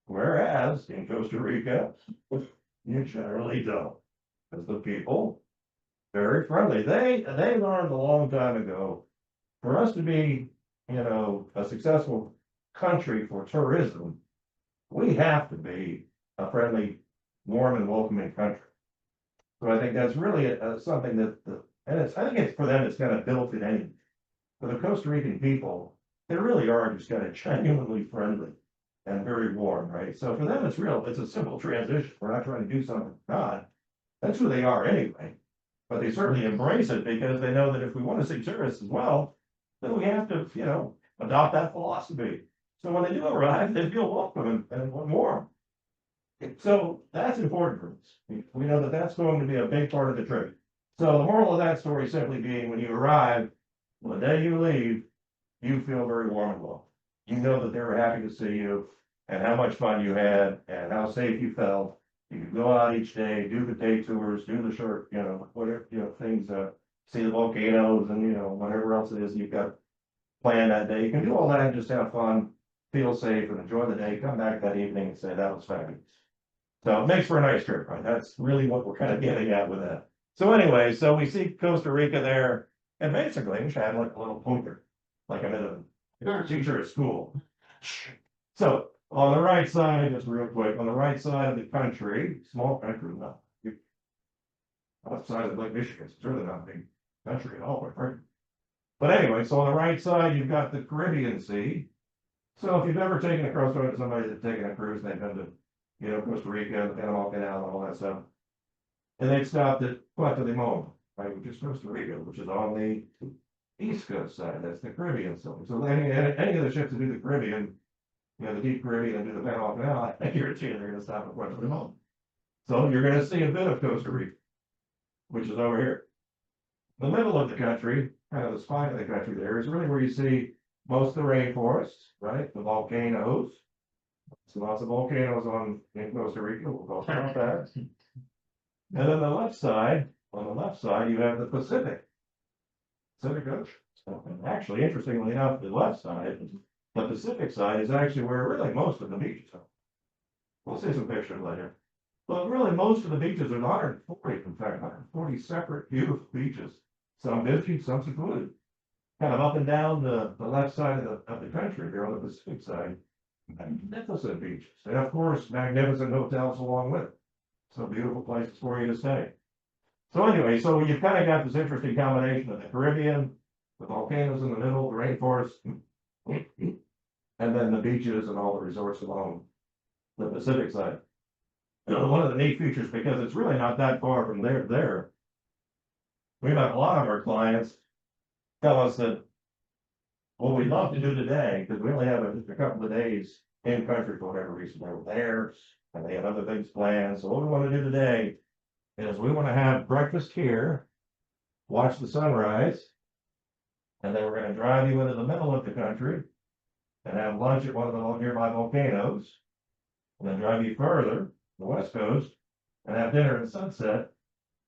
Whereas in Costa Rica, you generally don't, because the people very friendly. They learned a long time ago, for us to be, a successful country for tourism, we have to be a friendly, warm and welcoming country. So I think that's really something that, I think it's for them, it's kind of built in any. For the Costa Rican people, they really are just kind of genuinely friendly and very warm, right? So for them, it's a simple transition. We're not trying to do something for God. That's who they are anyway. But they certainly embrace it because they know that if we want to see tourists as well, then we have to, adopt that philosophy. So when they do arrive, they feel welcome and warm. So that's important for us. We know that that's going to be a big part of the trip. So the moral of that story simply being, when you arrive, the day you leave, you feel very warm and welcome. You know that they were happy to see you and how much fun you had and how safe you felt. You could go out each day, do the day tours, do the short, whatever, things, see the volcanoes and, whatever else it is you've got planned that day. You can do all that and just have fun, feel safe and enjoy the day, come back that evening and say that was fabulous. So it makes for a nice trip, right? That's really what we're kind of getting at with that. So anyway, so we see Costa Rica there, and basically we had like a little poker, like I'm in a teacher at school. So on the right side, just real quick, on the right side of the country, small country, not outside of Lake Michigan, it's really not a big country at all, right? But anyway, so on the right side, you've got the Caribbean Sea. So if you've ever taken a cruise, or somebody that's taken a cruise, they've been to, Costa Rica, the Panama Canal, and all that stuff. And they've stopped at Puerto Limon, right, which is Costa Rica, which is on the East Coast side, that's the Caribbean side. So any of the ships that do the Caribbean, the deep Caribbean and do the Panama Canal, I guarantee you they're gonna stop at Puerto Limon. So you're gonna see a bit of Costa Rica, which is over here. The middle of the country, kind of the spine of the country there, is really where you see most of the rainforests, right? The volcanoes. So lots of volcanoes in Costa Rica, we'll talk about that. And then on the left side, you have the Pacific Ocean. And actually, interestingly enough, the left side, the Pacific side is actually where really most of the beaches are. We'll see some pictures later. But really, most of the beaches are 140, in fact, 140 separate beautiful beaches. Some busy, some secluded. Kind of up and down the left side of the country here on the Pacific side. Magnificent beaches. And of course, magnificent hotels along with it. So beautiful places for you to stay. So anyway, so you've kind of got this interesting combination of the Caribbean, the volcanoes in the middle, the rainforest, and then the beaches and all the resorts along the Pacific side. One of the neat features, because it's really not that far from there, we've had a lot of our clients tell us that what we'd love to do today, because we only have just a couple of days in country for whatever reason, they were there, and they had other things planned. So what we want to do today is we want to have breakfast here, watch the sunrise, and then we're going to drive you into the middle of the country and have lunch at one of the nearby volcanoes, and then drive you further, the West Coast, and have dinner at sunset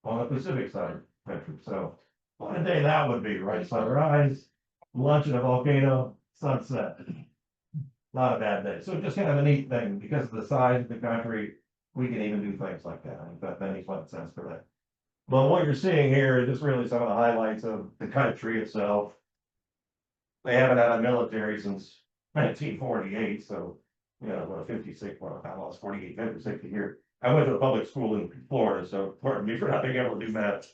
on the Pacific side of the country. So what a day that would be, right? Sunrise, lunch at a volcano, sunset. Not a bad day. So just kind of a neat thing, because of the size of the country, we can even do things like that. I think that makes a lot of sense for that. But what you're seeing here is just really some of the highlights of the country itself. They haven't had a military since 1948, so, 56, I lost 48, 56 a year. I went to a public school in Florida, so pardon me for not being able to do math.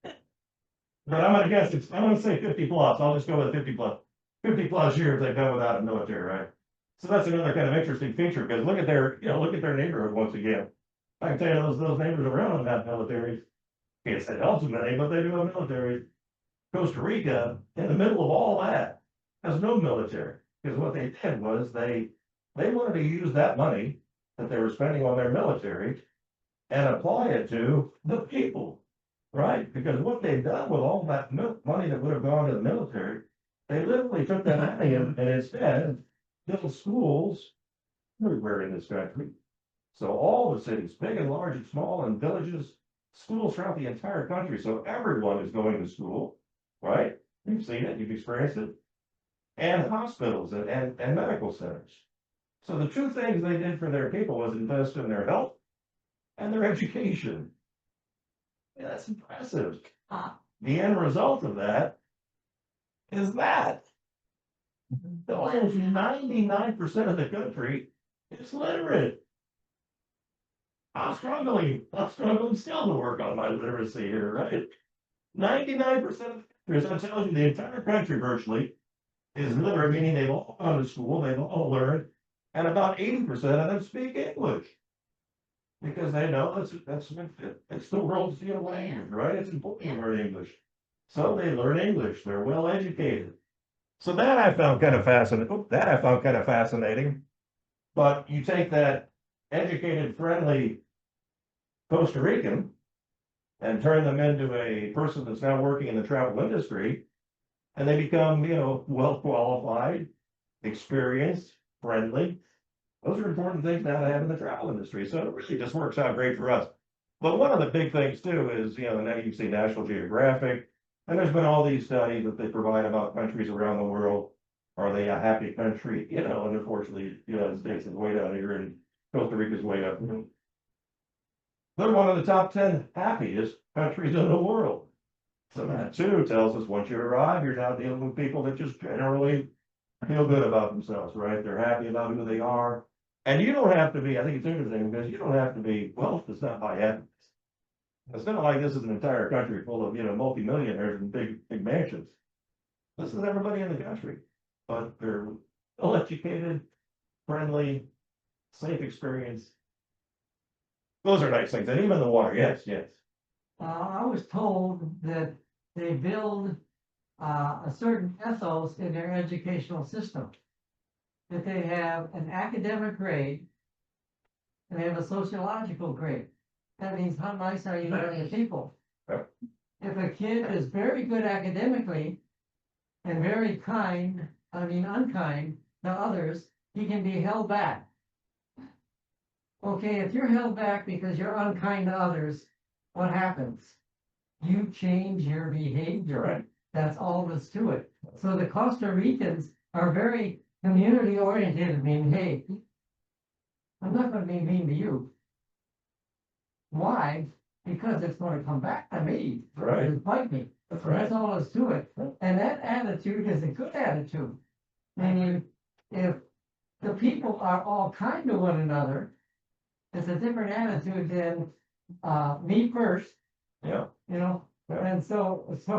But I'm gonna guess I'm gonna say 50 plus. I'll just go with 50 plus. 50 plus years they've done without a military, right? So that's another kind of interesting feature, because look at their neighborhood once again. I can tell you those neighbors around them have militaries. Can't say how too many, but they do have militaries. Costa Rica, in the middle of all that, has no military, because what they did was they wanted to use that money that they were spending on their military and apply it to the people, right? Because what they've done with all that money that would have gone to the military, they literally took that money and instead built schools everywhere in this country. So all the cities, big and large and small, and villages, schools throughout the entire country. So everyone is going to school, right? You've seen it, you've experienced it. And hospitals and medical centers. So the two things they did for their people was invest in their health and their education. Yeah, that's impressive. The end result of that is that almost 99% of the country is literate. I'm struggling still to work on my literacy here, right? 99% of the country, so it tells you the entire country virtually is literate, meaning they've all gone to school, they've all learned, and about 80% of them speak English. Because they know it's the world's language, right? It's important to learn English. So they learn English, they're well educated. So that I found kind of fascinating. But you take that educated, friendly Costa Rican and turn them into a person that's now working in the travel industry, and they become, well qualified, experienced, friendly. Those are important things now to have in the travel industry. So it really just works out great for us. But one of the big things too is, now you see National Geographic, and there's been all these studies that they provide about countries around the world. Are they a happy country? And unfortunately, the United States is way down here and Costa Rica's way up. They're one of the top 10 happiest countries in the world. So that too tells us once you arrive, you're now dealing with people that just generally feel good about themselves, right? They're happy about who they are. And you don't have to be, I think it's interesting because you don't have to be, wealth is not by ethnic. It's not like this is an entire country full of, multimillionaires and big mansions. This is everybody in the country, but they're well educated, friendly, safe experience. Those are nice things. And even the water, yes. I was told that they build a certain ethos in their educational system. That they have an academic grade and they have a sociological grade. That means how nice are you to the people? Yep. If a kid is very good academically and very unkind to others, he can be held back. Okay, if you're held back because you're unkind to others, what happens? You change your behavior. Right. That's all that's to it. So the Costa Ricans are very community oriented. I mean, hey, I'm not going to be mean to you. Why? Because it's going to come back to me. Right. And bite me. That's right. That's all that's to it. And that attitude is a good attitude. Meaning, if the people are all kind to one another, it's a different attitude than me first. Yeah. Yeah. And so it's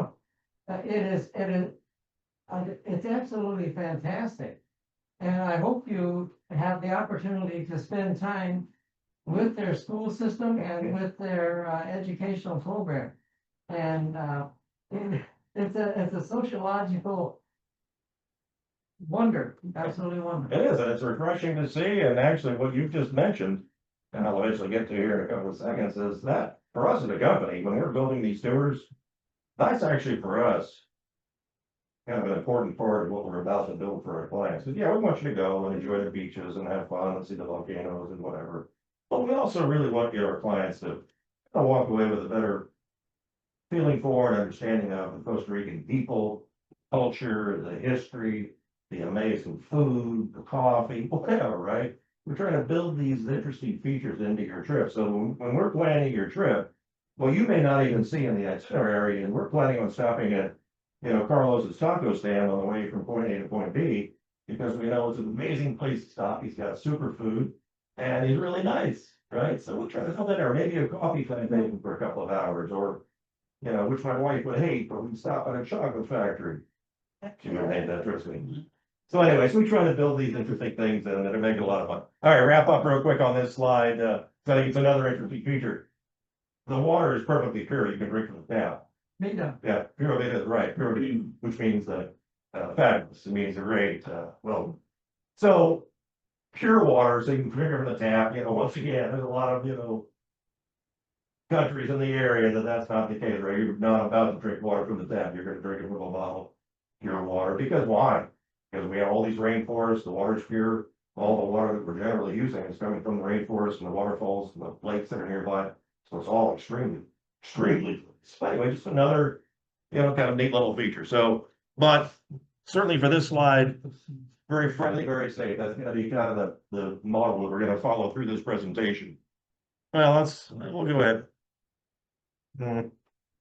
absolutely fantastic. And I hope you have the opportunity to spend time with their school system and with their educational program. And it's a sociological wonder, absolutely wonder. It is, and it's refreshing to see, and actually what you've just mentioned, and I'll eventually get to here in a couple of seconds, is that for us as a company, when we're building these tours, that's actually for us kind of an important part of what we're about to build for our clients. Because we want you to go and enjoy the beaches and have fun and see the volcanoes and whatever. But we also really want our clients to walk away with a better feeling for and understanding of the Costa Rican people, culture, the history, the amazing food, the coffee, whatever, right? We're trying to build these interesting features into your trip. So when we're planning your trip, well, you may not even see in the itinerary, and we're planning on stopping at, Carlos's taco stand on the way from point A to point B, because we know it's an amazing place to stop. He's got super food, and he's really nice, right? So we'll try to come in there, maybe a coffee plantation for a couple of hours, or, which my wife would hate, but we'd stop at a chocolate factory. She would hate that, trust me. So anyways, we try to build these interesting things and it'll make it a lot of fun. All right, wrap up real quick on this slide. I think it's another interesting feature. The water is perfectly pure. You can drink from the tap. Yeah, pure it is, right. Pure, which means fabulous. It means great. So pure water, so you can drink it from the tap. Once again, there's a lot of, countries in the area that's not the case, right? You're not about to drink water from the tap. You're going to drink it from a bottle, pure water. Because why? Because we have all these rainforests, the water's pure, all the water that we're generally using is coming from the rainforest and the waterfalls and the lakes that are nearby. So it's all extremely. So anyway, just another, kind of neat little feature. So, but certainly for this slide, very friendly, very safe. That's going to be kind of the model that we're going to follow through this presentation. Well, we'll go ahead.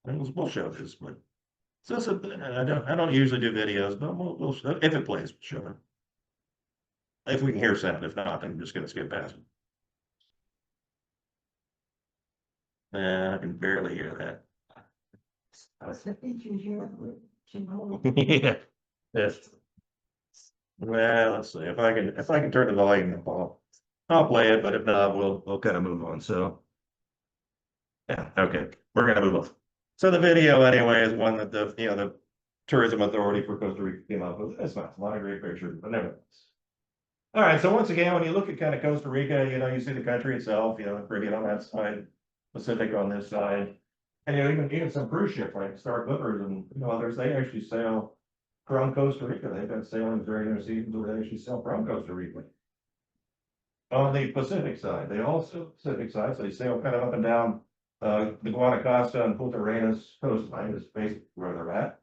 We'll show this, but. So I don't usually do videos, but we'll if it plays, we'll show it. If we can hear sound, if not, I'm just gonna skip past it. I can barely hear that. Yeah. Yes. Well, let's see if I can turn the volume up. I'll play it, but if not, we'll kind of move on. So yeah, okay, we're gonna move on. So the video anyway is one that the Tourism Authority for Costa Rica came up with. It's nice, a lot of great pictures, but nevertheless. All right, so once again, when you look at kind of Costa Rica, you see the country itself, the Caribbean on that side, Pacific on this side. And even some cruise ships like Star Clippers and others, they actually sail from Costa Rica. They've got sailings during their seasons where they actually sail from Costa Rica. On the Pacific side, so they sail kind of up and down the Guanacaste and Punta Arenas coastline is basically where they're at.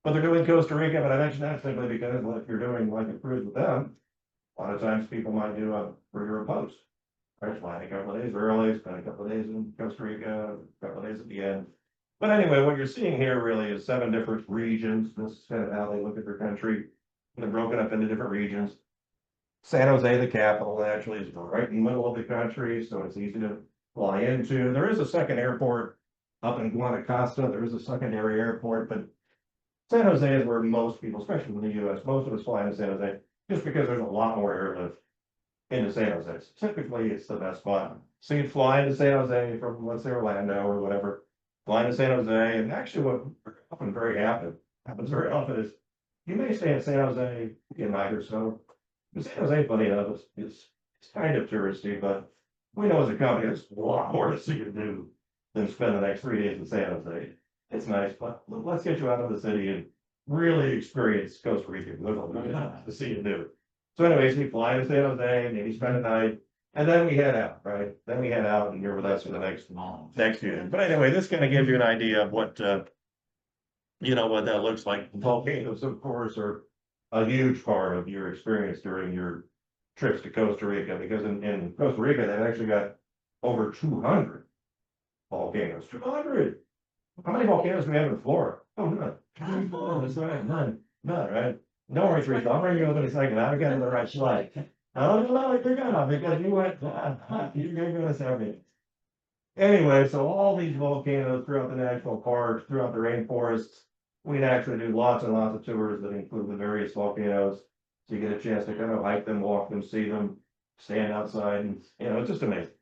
But they're doing Costa Rica, but I mention that simply because if you're doing like a cruise with them, a lot of times people might do a further post. Right, flying a couple of days early, spend a couple of days in Costa Rica, a couple of days at the end. But anyway, what you're seeing here really is 7 different regions. This is kind of how they look at their country. They're broken up into different regions. San Jose, the capital, actually is right in the middle of the country, so it's easy to fly into. There is a second airport up in Guanacaste. There is a secondary airport, but San Jose is where most people, especially in the US, most of us fly into San Jose just because there's a lot more airlift into San Jose. Typically, it's the best spot. So you fly into San Jose from, let's say, Orlando or whatever, fly into San Jose, and actually what often happens very often is you may stay in San Jose a night or so. San Jose, funny enough, it's kind of touristy, but we know as a company, there's a lot more to see and do than spend the next 3 days in San Jose. It's nice, but let's get you out of the city and really experience Costa Rica. There's a lot to see and do. So anyways, we fly to San Jose, maybe spend a night, and then we head out, right? Then we head out and you're with us for the next few days. But anyway, this kind of gives you an idea of what, what that looks like. Volcanoes, of course, are a huge part of your experience during your trips to Costa Rica, because in Costa Rica, they've actually got over 200 volcanoes. 200! How many volcanoes do we have in Florida? Oh, none. Oh, that's right, none, right? Don't worry, Teresa, I'll bring you over in a second. I've got the right slide. No, you're gonna, because you went, you're gonna send me. Anyway, so all these volcanoes throughout the national parks, throughout the rainforests, we'd actually do lots and lots of tours that include the various volcanoes. So you get a chance to kind of hike them, walk them, see them, stand outside, and it's just amazing.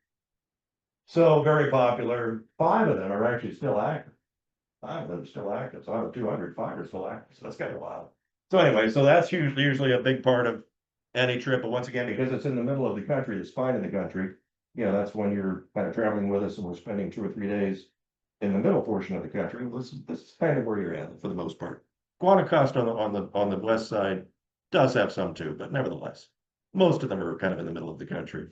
So very popular. 5 of them are actually still active. 5 of them are still active. So out of 200, 5 are still active. So that's kind of wild. So anyway, so that's usually a big part of any trip. But once again, because it's in the middle of the country, the spine of the country, that's when you're kind of traveling with us and we're spending 2 or 3 days in the middle portion of the country. This is kind of where you're at for the most part. Guanacaste on the west side does have some too, but nevertheless, most of them are kind of in the middle of the country.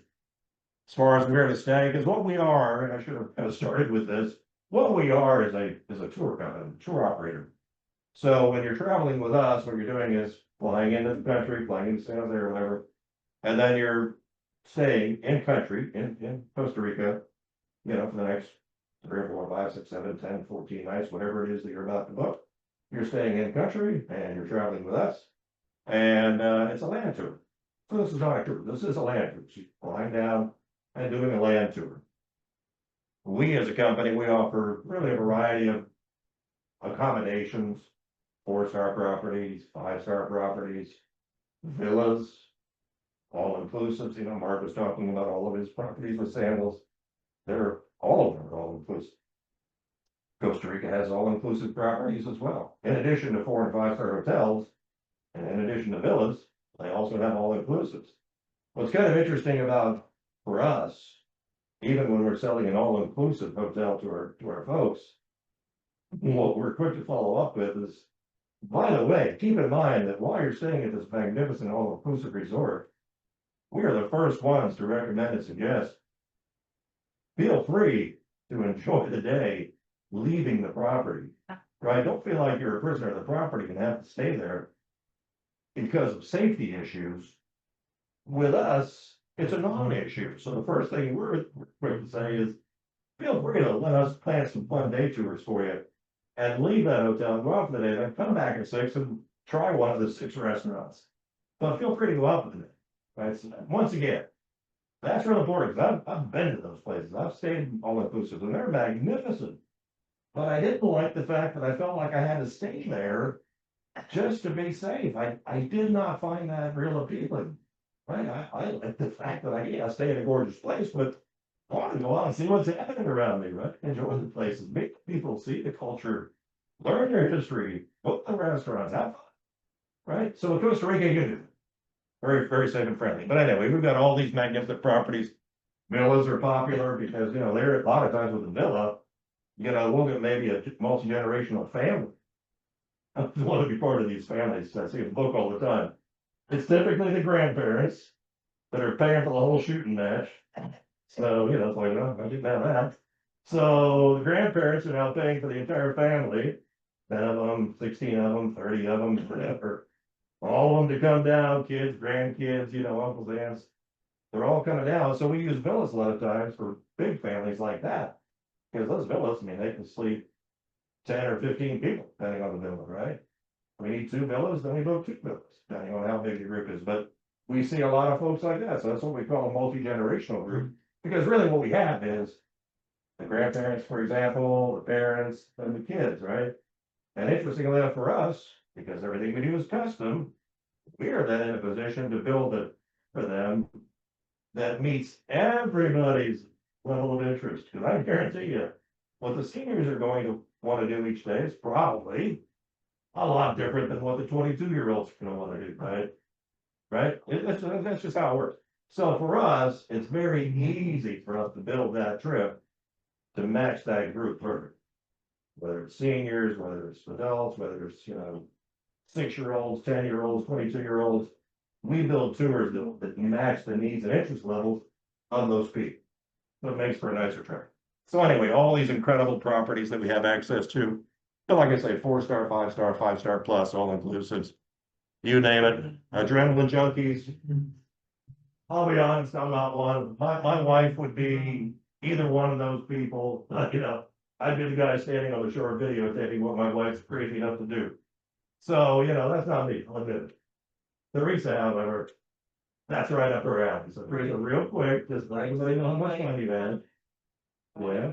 As far as where to stay, because what we are, and I should have kind of started with this, what we are is a tour company, tour operator. So when you're traveling with us, what you're doing is flying into the country, flying into San Jose or whatever, and then you're staying in country, in Costa Rica, for the next 3 or 4, 5, 6, 7, 10, 14 nights, whatever it is that you're about to book. You're staying in country and you're traveling with us. And it's a land tour. So this is not a tour, this is a land tour. So you're flying down and doing a land tour. We as a company, we offer really a variety of accommodations, 4-star properties, 5-star properties, villas, all inclusive. Mark was talking about all of his properties with Sandals. All of them are all inclusive. Costa Rica has all inclusive properties as well. In addition to 4- and 5-star hotels, and in addition to villas, they also have all inclusives. What's kind of interesting about, for us, even when we're selling an all-inclusive hotel to our folks, what we're quick to follow up with is, by the way, keep in mind that while you're staying at this magnificent all-inclusive resort, we are the first ones to recommend and suggest, feel free to enjoy the day leaving the property, right? Don't feel like you're a prisoner of the property and have to stay there because of safety issues. With us, it's a non-issue. So the first thing we're quick to say is, feel free to let us plan some fun day tours for you and leave that hotel and go out for the day, then come back at 6 and try one of the 6 restaurants. But feel free to go out for the day, right? So once again, that's real important, because I've been to those places. I've stayed all-inclusive, and they're magnificent. But I didn't like the fact that I felt like I had to stay there just to be safe. I did not find that real appealing, right? I like the fact that I stay in a gorgeous place, but I want to go out and see what's happening around me, right? Enjoy the places, meet people, see the culture, learn their history, go to the restaurants, have fun, right? So in Costa Rica, you can do it. Very, very safe and friendly. But anyway, we've got all these magnificent properties. Villas are popular because, they're a lot of times with a villa, we'll get maybe a multi-generational family. I want to be part of these families. I see a book all the time. It's typically the grandparents that are paying for the whole shooting match. So, it's like, I didn't have that. So the grandparents are now paying for the entire family, 10 of them, 16 of them, 30 of them, whatever. All of them to come down, kids, grandkids, uncles, aunts. They're all coming down. So we use villas a lot of times for big families like that. Because those villas, they can sleep 10 or 15 people, depending on the villa, right? we need 2 villas, then we book 2 villas, depending on how big the group is, but we see a lot of folks like that, so that's what we call a multi-generational group, because really what we have is the grandparents, for example, the parents, and the kids, right? And interestingly enough for us, because everything we do is custom, we are then in a position to build it for them that meets everybody's level of interest, because I guarantee you, what the seniors are going to want to do each day is probably a lot different than what the 22-year-olds are gonna wanna do, right? Right? That's just how it works. So for us, it's very easy for us to build that trip to match that group perfect. Whether it's seniors, whether it's adults, whether it's, 6-year-olds, 10-year-olds, 22-year-olds, we build tours that match the needs and interest levels of those people. So it makes for a nicer trip. So anyway, all these incredible properties that we have access to, but like I say, 4-star, 5-star, 5-star plus, all inclusives. You name it, adrenaline junkies. I'll be honest, I'm not one. My wife would be either one of those people. I'd be the guy standing on the shore videotaping what my wife's crazy enough to do. So, that's not me, I'll admit it. Teresa, however, that's right up her alley. So Teresa, real quick, just let everybody know how much fun you've had. Yeah.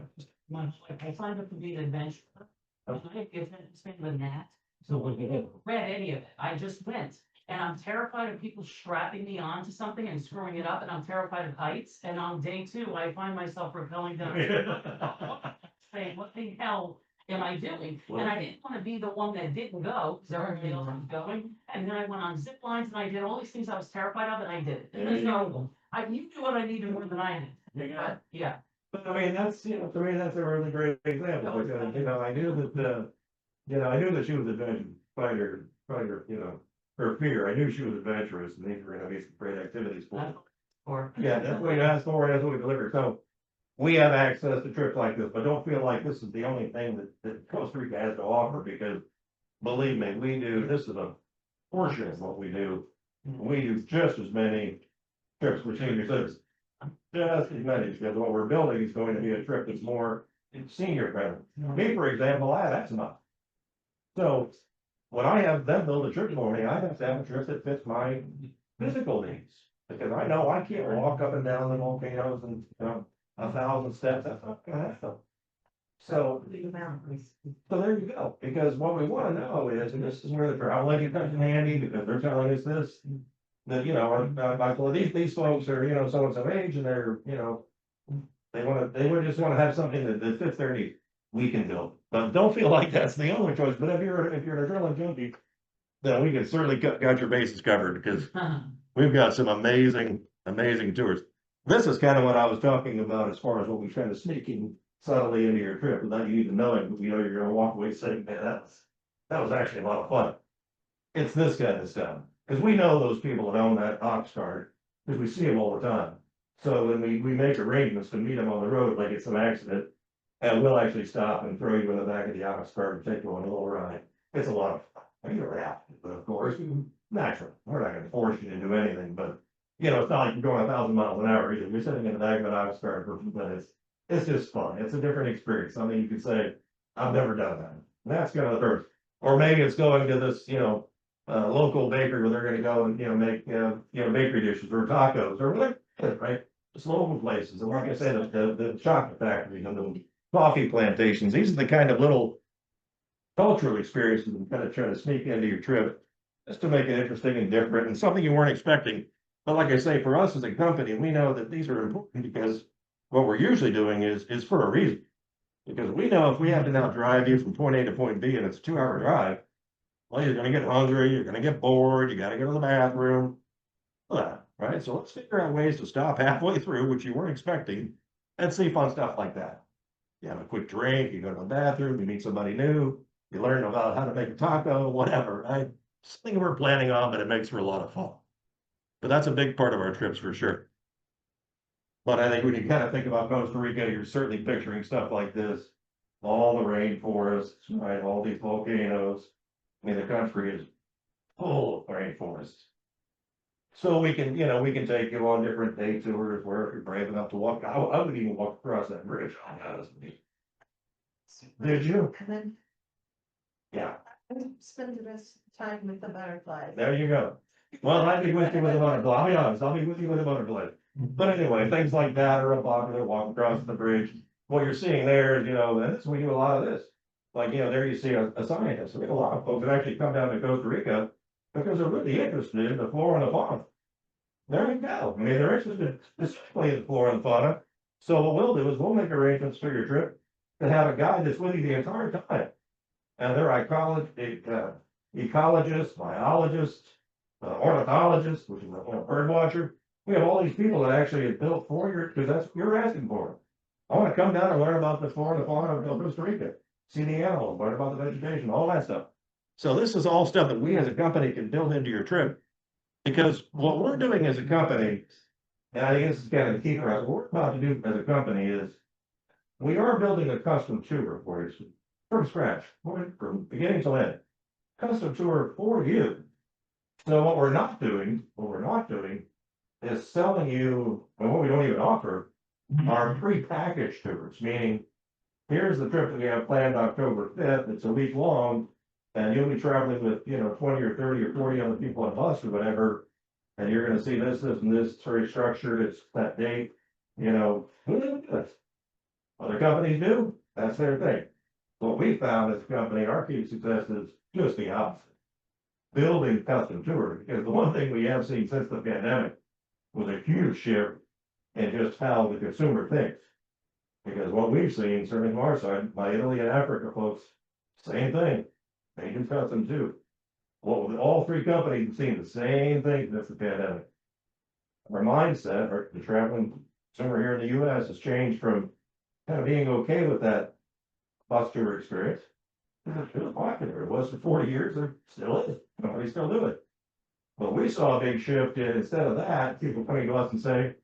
I signed up to be an adventurer. And I give it with that. So when you read any of it, I just went. And I'm terrified of people strapping me onto something and screwing it up, and I'm terrified of heights. And on day 2, I find myself rappelling down. Saying, what the hell am I doing? And I didn't want to be the one that didn't go, because everybody else was going. And then I went on zip lines and I did all these things I was terrified of, and I did it. And there's no, you do what I needed more than I did. But yeah. But I mean, that's, to me, that's a really great example, because, I knew that, I knew that she was adventurous, fighter, her fear, I knew she was adventurous, and these were gonna be some great activities for her. Or Yeah, that's what you asked for, and that's what we delivered, so we have access to trips like this, but don't feel like this is the only thing that Costa Rica has to offer, because believe me, this is a portion of what we do. We do just as many trips for senior citizens. Just as many, because what we're building is going to be a trip that's more senior friendly. Me, for example, I have eczema. So when I have them build a trip for me, I have to have a trip that fits my physical needs. Because I know I can't walk up and down the volcanoes and, 1,000 steps, that's not gonna happen. So there you go, because what we wanna know is, and this is where the travel agent comes in handy, because they're telling us this. That, well, these folks are, so and so age, and they're, they would just wanna have something that fits their needs. We can build, but don't feel like that's the only choice, but if you're an adrenaline junkie, then we can certainly got your bases covered, because we've got some amazing tours. This is kind of what I was talking about as far as what we try to sneak in subtly into your trip without you even knowing, you're gonna walk away saying, man, that was actually a lot of fun. It's this kind of stuff, because we know those people that own that ox cart, because we see them all the time. So when we make arrangements to meet them on the road, like it's an accident, and we'll actually stop and throw you in the back of the ox cart and take you on a little ride. It's a lot of fun. You're out, but of course, naturally, we're not gonna force you to do anything, but it's not like you're going 1,000 miles an hour either. You're sitting in the back of an ox cart for a few minutes. It's just fun. It's a different experience. Something you could say, I've never done that. And that's kind of the first. Or maybe it's going to this, local bakery where they're gonna go and, make, bakery dishes or tacos or whatever, right? Just local places. And like I said, the chocolate factories and the coffee plantations, these are the kind of little cultural experiences and kind of try to sneak into your trip just to make it interesting and different and something you weren't expecting. But like I say, for us as a company, we know that these are important, because what we're usually doing is for a reason. Because we know if we have to now drive you from point A to point B and it's a 2-hour drive, well, you're gonna get hungry, you're gonna get bored, you gotta go to the bathroom. Right? So let's figure out ways to stop halfway through, which you weren't expecting, and see fun stuff like that. You have a quick drink, you go to the bathroom, you meet somebody new, you learn about how to make a taco, whatever, right? Something we're planning on, but it makes for a lot of fun. But that's a big part of our trips for sure. But I think when you kind of think about Costa Rica, you're certainly picturing stuff like this. All the rainforests, right? All these volcanoes. I mean, the country is full of rainforests. So we can take you on different day tours where if you're brave enough to walk, I would even walk across that bridge. Honestly. Did you? Yeah. Spend the rest of the time with the butterflies. There you go. Well, I'll be with you with a butterfly. I'll be honest, I'll be with you with a butterfly. But anyway, things like that are popular, walk across the bridge. What you're seeing there is, and this, we do a lot of this. Like, there you see a scientist. We have a lot of folks that actually come down to Costa Rica because they're really interested in the flora and the fauna. There you go. I mean, they're interested especially in the flora and fauna. So what we'll do is we'll make arrangements for your trip to have a guide that's with you the entire time. And they're ecologists, biologists, ornithologists, which is a bird watcher. We have all these people that actually have built for you because that's what you're asking for. I want to come down and learn about the flora and the fauna of Costa Rica, see the animals, learn about the vegetation, all that stuff. So this is all stuff that we as a company can build into your trip. Because what we're doing as a company, and I think this is kind of the key for us, what we're about to do as a company is we are building a custom tour for you from scratch, from beginning to end. Custom tour for you. So what we're not doing is selling you, and what we don't even offer, are pre-packaged tours, meaning here's the trip that we have planned October 5th, it's a week long, and you'll be traveling with, 20 or 30 or 40 other people on a bus or whatever, and you're gonna see this, and this, it's very structured, it's that date, who does this? Other companies do, that's their thing. What we found as a company, our key to success is just the opposite. Building custom tours, because the one thing we have seen since the pandemic was a huge shift in just how the consumer thinks. Because what we've seen, certainly from our side, my Italy and Africa folks, same thing. They do custom too. Well, all three companies have seen the same thing since the pandemic. Our mindset, or the traveling consumer here in the US has changed from kind of being okay with that bus tour experience. It was popular. It was for 40 years, it still is. Companies still do it. But we saw a big shift in, instead of that, people coming to us and saying,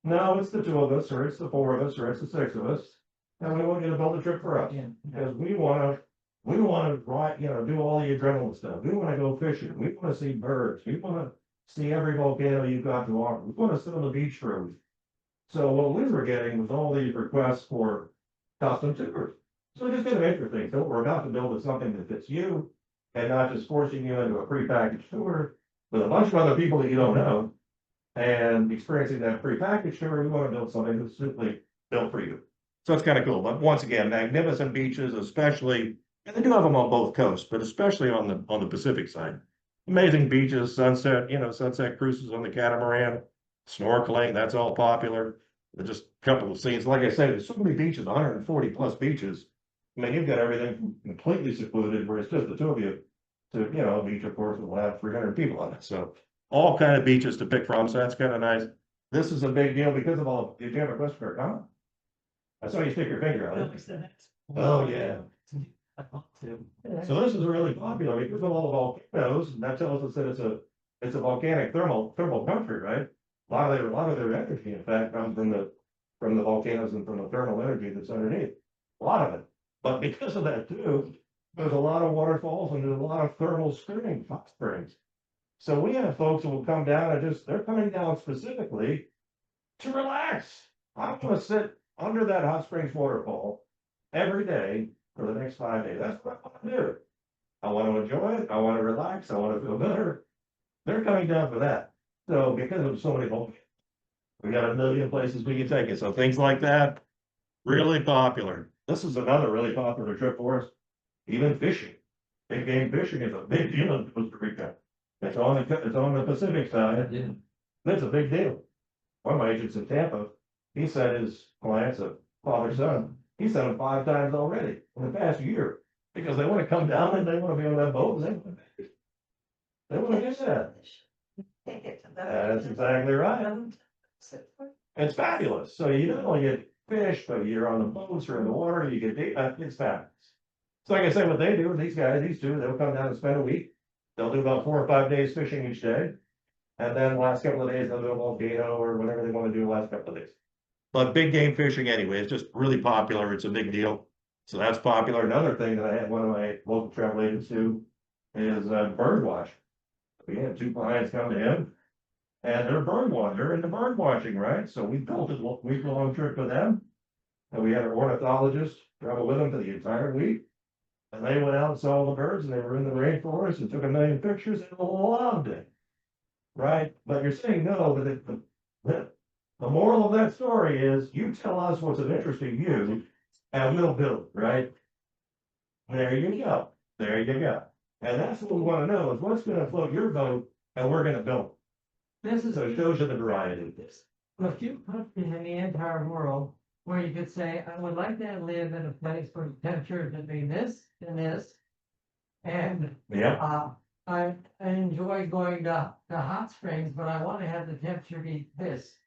no, it's the two of us, or it's the four of us, or it's the six of us, and we want you to build a trip for us. Because we want to ride, do all the adrenaline stuff. We want to go fishing. We want to see birds. We want to see every volcano you've got to offer. We want to sit on the beach cruise. So what we were getting was all these requests for custom tours. So it's just kind of interesting. So what we're about to build is something that fits you and not just forcing you into a prepackaged tour with a bunch of other people that you don't know and experiencing that prepackaged tour. We want to build something that's simply built for you. So it's kind of cool. But once again, magnificent beaches, especially, and they do have them on both coasts, but especially on the Pacific side. Amazing beaches, sunset, sunset cruises on the catamaran, snorkeling, that's all popular. Just a couple of scenes. Like I said, there's so many beaches, 140 plus beaches. I mean, you've got everything completely secluded where it's just the two of you to, a beach, of course, will have 300 people on it. So all kind of beaches to pick from. So that's kind of nice. This is a big deal because of all. Did you have a question or a comment? I saw you stick your finger out. Oh, yeah. So this is really popular because of all the volcanoes. And that tells us that it's a volcanic thermal country, right? A lot of their energy, in fact, comes from the volcanoes and from the thermal energy that's underneath. A lot of it. But because of that too, there's a lot of waterfalls and there's a lot of thermal hot springs. So we have folks who will come down and they're coming down specifically to relax. I want to sit under that hot springs waterfall every day for the next 5 days. That's what I want to do. I want to enjoy it. I want to relax. I want to feel better. They're coming down for that. So because of so many folks, we got a million places we can take it. So things like that, really popular. This is another really popular trip for us. Even fishing. Big game fishing is a big deal in Costa Rica. It's on the Pacific side. Yeah. That's a big deal. One of my agents in Tampa, he said his clients, a father-son, he sent them 5 times already in the past year because they want to come down and they want to be on that boat. And they want to do that. That's exactly right. It's fabulous. So you not only get fish, but you're on the boats or in the water, you get it's fabulous. So like I said, what they do with these guys, these two, they'll come down and spend a week. They'll do about 4 or 5 days fishing each day. And then the last couple of days, they'll do a volcano or whatever they want to do the last couple of days. But big game fishing anyway, it's just really popular. It's a big deal. So that's popular. Another thing that I had one of my local travel agents do is bird watch. We had 2 clients come to him and they're into bird watching, right? So we built a week-long trip for them. And we had an ornithologist travel with them for the entire week. And they went out and saw all the birds and they were in the rainforest and took a million pictures and loved it. Right? But you're saying no, but the moral of that story is you tell us what's of interest to you and we'll build, right? There you go. There you go. And that's what we want to know is what's going to float your boat and we're going to build. This is So it shows you the variety of this. a few countries in the entire world where you could say, I would like to live in a place where the temperature is between this and this. And Yeah. I enjoy going to hot springs, but I want to have the temperature be this.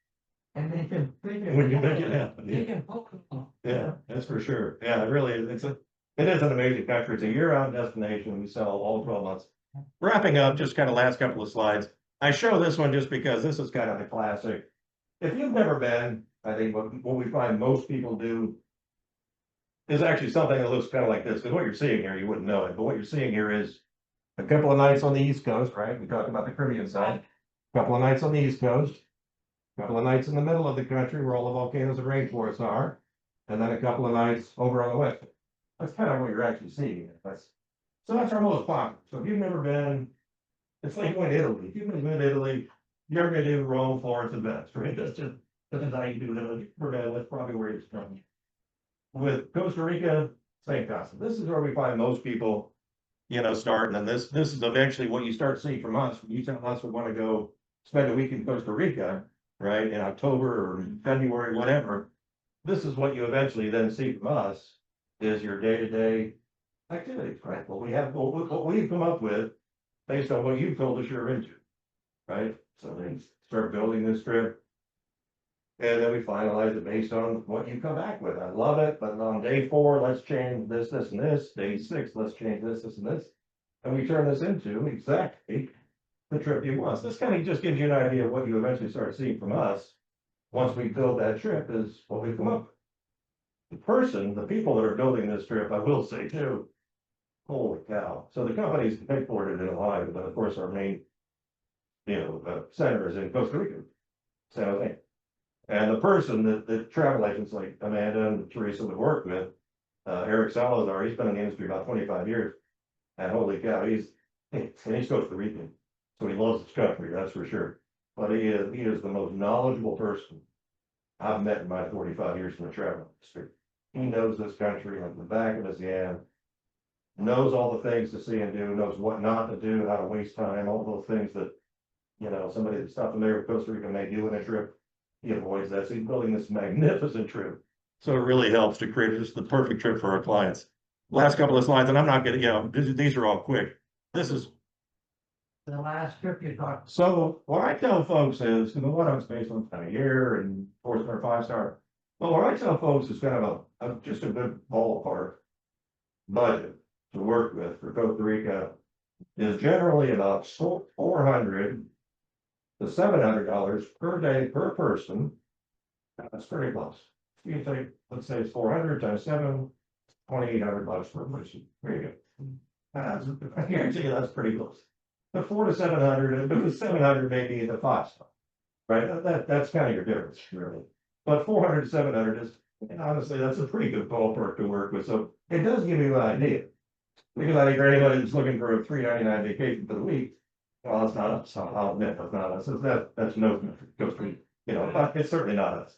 And they can. When you make it happen. They Yeah. can poke them. Yeah, that's for sure. Yeah, it really is. It is an amazing country. It's a year-round destination. We sell all 12 months. Wrapping up, just kind of last couple of slides. I show this one just because this is kind of the classic. If you've never been, I think what we find most people do is actually something that looks kind of like this. Because what you're seeing here, you wouldn't know it, but what you're seeing here is a couple of nights on the East Coast, right? We talked about the Caribbean side. A couple of nights on the East Coast. A couple of nights in the middle of the country where all the volcanoes and rainforests are. And then a couple of nights over on the west. That's kind of what you're actually seeing. So that's our most popular. So if you've never been, it's like going to Italy. If you've never been to Italy, you're gonna do Rome, Florence, and Venice, right? That's how you do Italy. That's probably where you're from. With Costa Rica, same concept. This is where we find most people, start. And then this is eventually what you start seeing from us. When you tell us we want to go spend a week in Costa Rica, right, in October or February, whatever. This is what you eventually then see from us is your day-to-day activities, right? What we've come up with based on what you've told us you're into, right? So they start building this trip. And then we finalize it based on what you come back with. I love it, but on day 4, let's change this, this, and this. Day 6, let's change this, this, and this. And we turn this into exactly the trip you want. So this kind of just gives you an idea of what you eventually start seeing from us. Once we build that trip is what we come up with. The people that are building this trip, I will say too, holy cow. So the company's headquartered in Ohio, but of course our main, center is in Costa Rica, San Jose. And the person the travel agents like Amanda and Teresa would work with, Eric Salazar, he's been in the industry about 25 years. And holy cow, he's Costa Rican. So he loves this country, that's for sure. But he is the most knowledgeable person I've met in my 45 years in the travel industry. He knows this country like the back of his hand, knows all the things to see and do, knows what not to do, how to waste time, all those things that, somebody that's not familiar with Costa Rica may do in a trip. He avoids that. So he's building this magnificent trip. So it really helps to create just the perfect trip for our clients. Last couple of slides, and I'm not gonna, these are all quick. This is The last trip you talked. so what I tell folks is, what I'm based on time of year and 4-star, 5-star. But what I tell folks is kind of just a good ballpark budget to work with for Costa Rica is generally about $400 to $700 per day per person. That's pretty close. You think, let's say it's 400 times 7, $2,800 per person. There you go. I guarantee you that's pretty close. The 400 to 700, but the 700 may be the 5-star, right? That's kind of your difference, really. But 400 to 700 is, honestly, that's a pretty good ballpark to work with. So it does give you an idea. Because I think for anybody that's looking for a $399 vacation for the week, well, it's not us. I'll admit that's not us. That's no Costa Rica. It's certainly not us.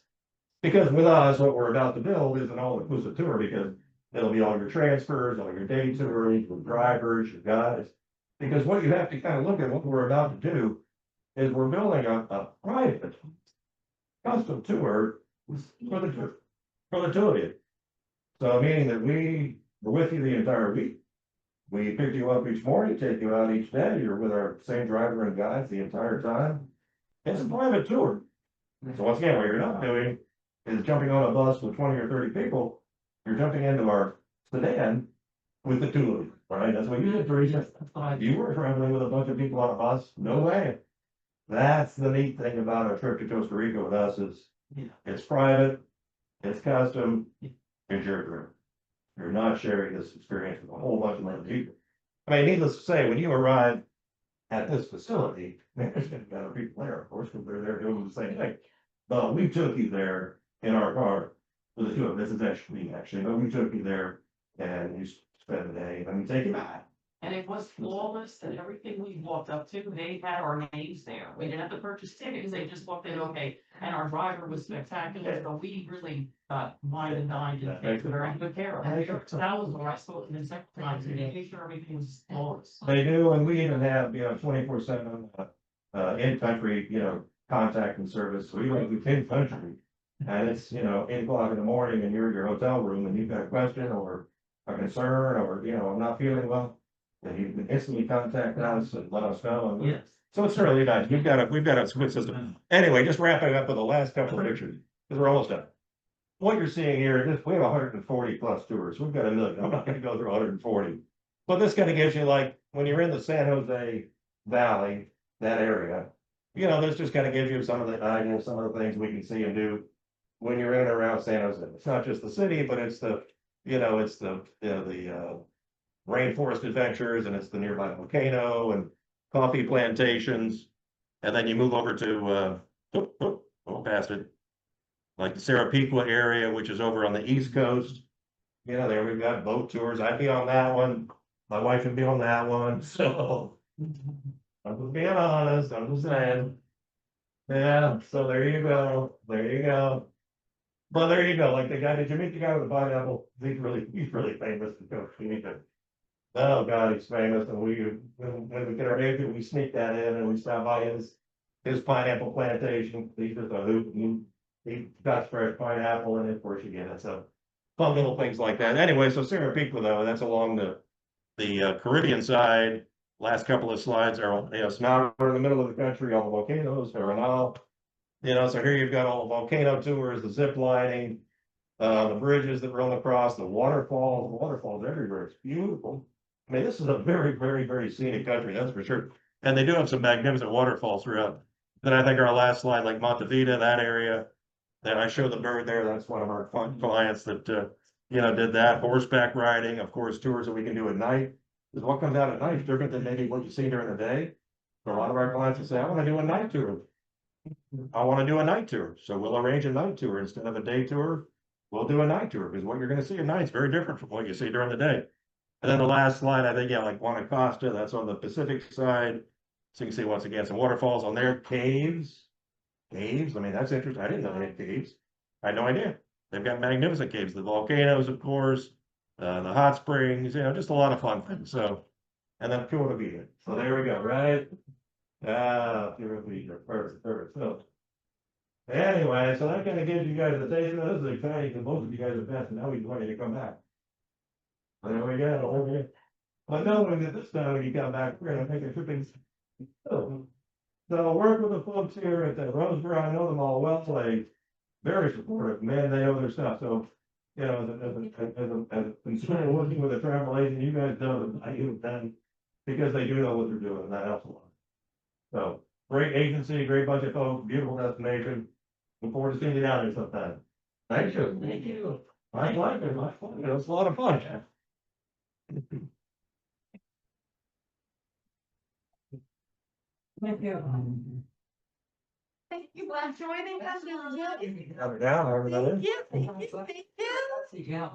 Because with us, what we're about to build is an all-inclusive tour because it'll be all your transfers, all your day tours, your drivers, your guides. Because what you have to kind of look at what we're about to do is we're building a private custom tour for the two of you. So meaning that we're with you the entire week. We pick you up each morning, take you out each day. You're with our same driver and guides the entire time. It's a private tour. So once again, what you're not doing is jumping on a bus with 20 or 30 people. You're jumping into our sedan with the two of you, right? That's what you did, Teresa. You were traveling with a bunch of people on a bus. No way. That's the neat thing about a trip to Costa Rica with us is it's private, it's custom, it's your trip. You're not sharing this experience with a whole bunch of other people. I mean, needless to say, when you arrive at this facility, there's going to be other people there, of course, because they're there doing the same thing. But we took you there in our car with the two of us. This is actually, but we took you there and you spend the day, let me take you back. And it was flawless, and everything we walked up to, they had our names there. We didn't have to purchase tickets, they just walked in, okay. And our driver was spectacular, so we really got wine and dined and taken very good care of. So that was what I spoke to the second time, to make sure everything was flawless. They do, and we even have, 24/7, in-country, contact and service. We went in-country. And it's, 8 o'clock in the morning and you're in your hotel room and you've got a question or a concern or, I'm not feeling well. Then you can instantly contact us and let us know. And Yes. so it's really nice. We've got a good system. Anyway, just wrapping up with the last couple of pictures, because we're almost done. What you're seeing here, we have 140 plus tours. We've got 1 million. I'm not gonna go through 140. But this kind of gives you, like, when you're in the San Jose Valley, that area, this just kind of gives you some of the ideas, some of the things we can see and do when you're in and around San Jose. It's not just the city, but it's the rainforest adventures, and it's the nearby volcano and coffee plantations. And then you move over to past it, like the Sarapiqua area, which is over on the East Coast. There we've got boat tours. I'd be on that one. My wife would be on that one. So I'm just being honest. I'm just saying. Yeah, so there you go. There you go. But there you go. Like the guy, did you meet the guy with the pineapple? He's really famous. Oh God, he's famous. And when we get our interview, we sneak that in and we stop by his pineapple plantation. He's just a hoot. He got fresh pineapple and of course you get it. So fun little things like that. Anyway, so Sarapiqua though, that's along the Caribbean side. Last couple of slides are, so now we're in the middle of the country, all the volcanoes, Arenal. So here you've got all the volcano tours, the zip lining, the bridges that run across, the waterfalls everywhere. It's beautiful. I mean, this is a very, very, very scenic country, that's for sure. And they do have some magnificent waterfalls throughout. Then I think our last slide, like Montevita, that area. Then I show the bird there. That's one of our clients that, did that. Horseback riding, of course, tours that we can do at night. Because what comes out at night is different than maybe what you see during the day. So a lot of our clients will say, I want to do a night tour. I want to do a night tour. So we'll arrange a night tour instead of a day tour. We'll do a night tour because what you're going to see at night is very different from what you see during the day. And then the last slide, I think, like Guanacaste, that's on the Pacific side. So you can see once again some waterfalls on there, caves. Caves, I mean, that's interesting. I didn't know they had caves. I had no idea. They've got magnificent caves, the volcanoes, of course, the hot springs, just a lot of fun things. So, and then Pura Vida. So there we go, right? Pura Vida, perfect. So anyway, so that kind of gives you guys the taste. This is exciting because most of you guys are best, and now we want you to come back. There we go. Okay. But knowing that this time when you come back, we're gonna make a trip. So work with the folks here at the Roseborough. I know them all well. Like very supportive, man. They know their stuff. So as a consumer working with a travel agent, you guys know that I give them because they do know what they're doing, and that helps a lot. So great agency, great bunch of folks, beautiful destination. Look forward to seeing you down here sometime. Thank you. Thank you. I like it. It was a lot of fun. Thank you. Thank you for joining us. Down, everybody. Thank you. Yeah.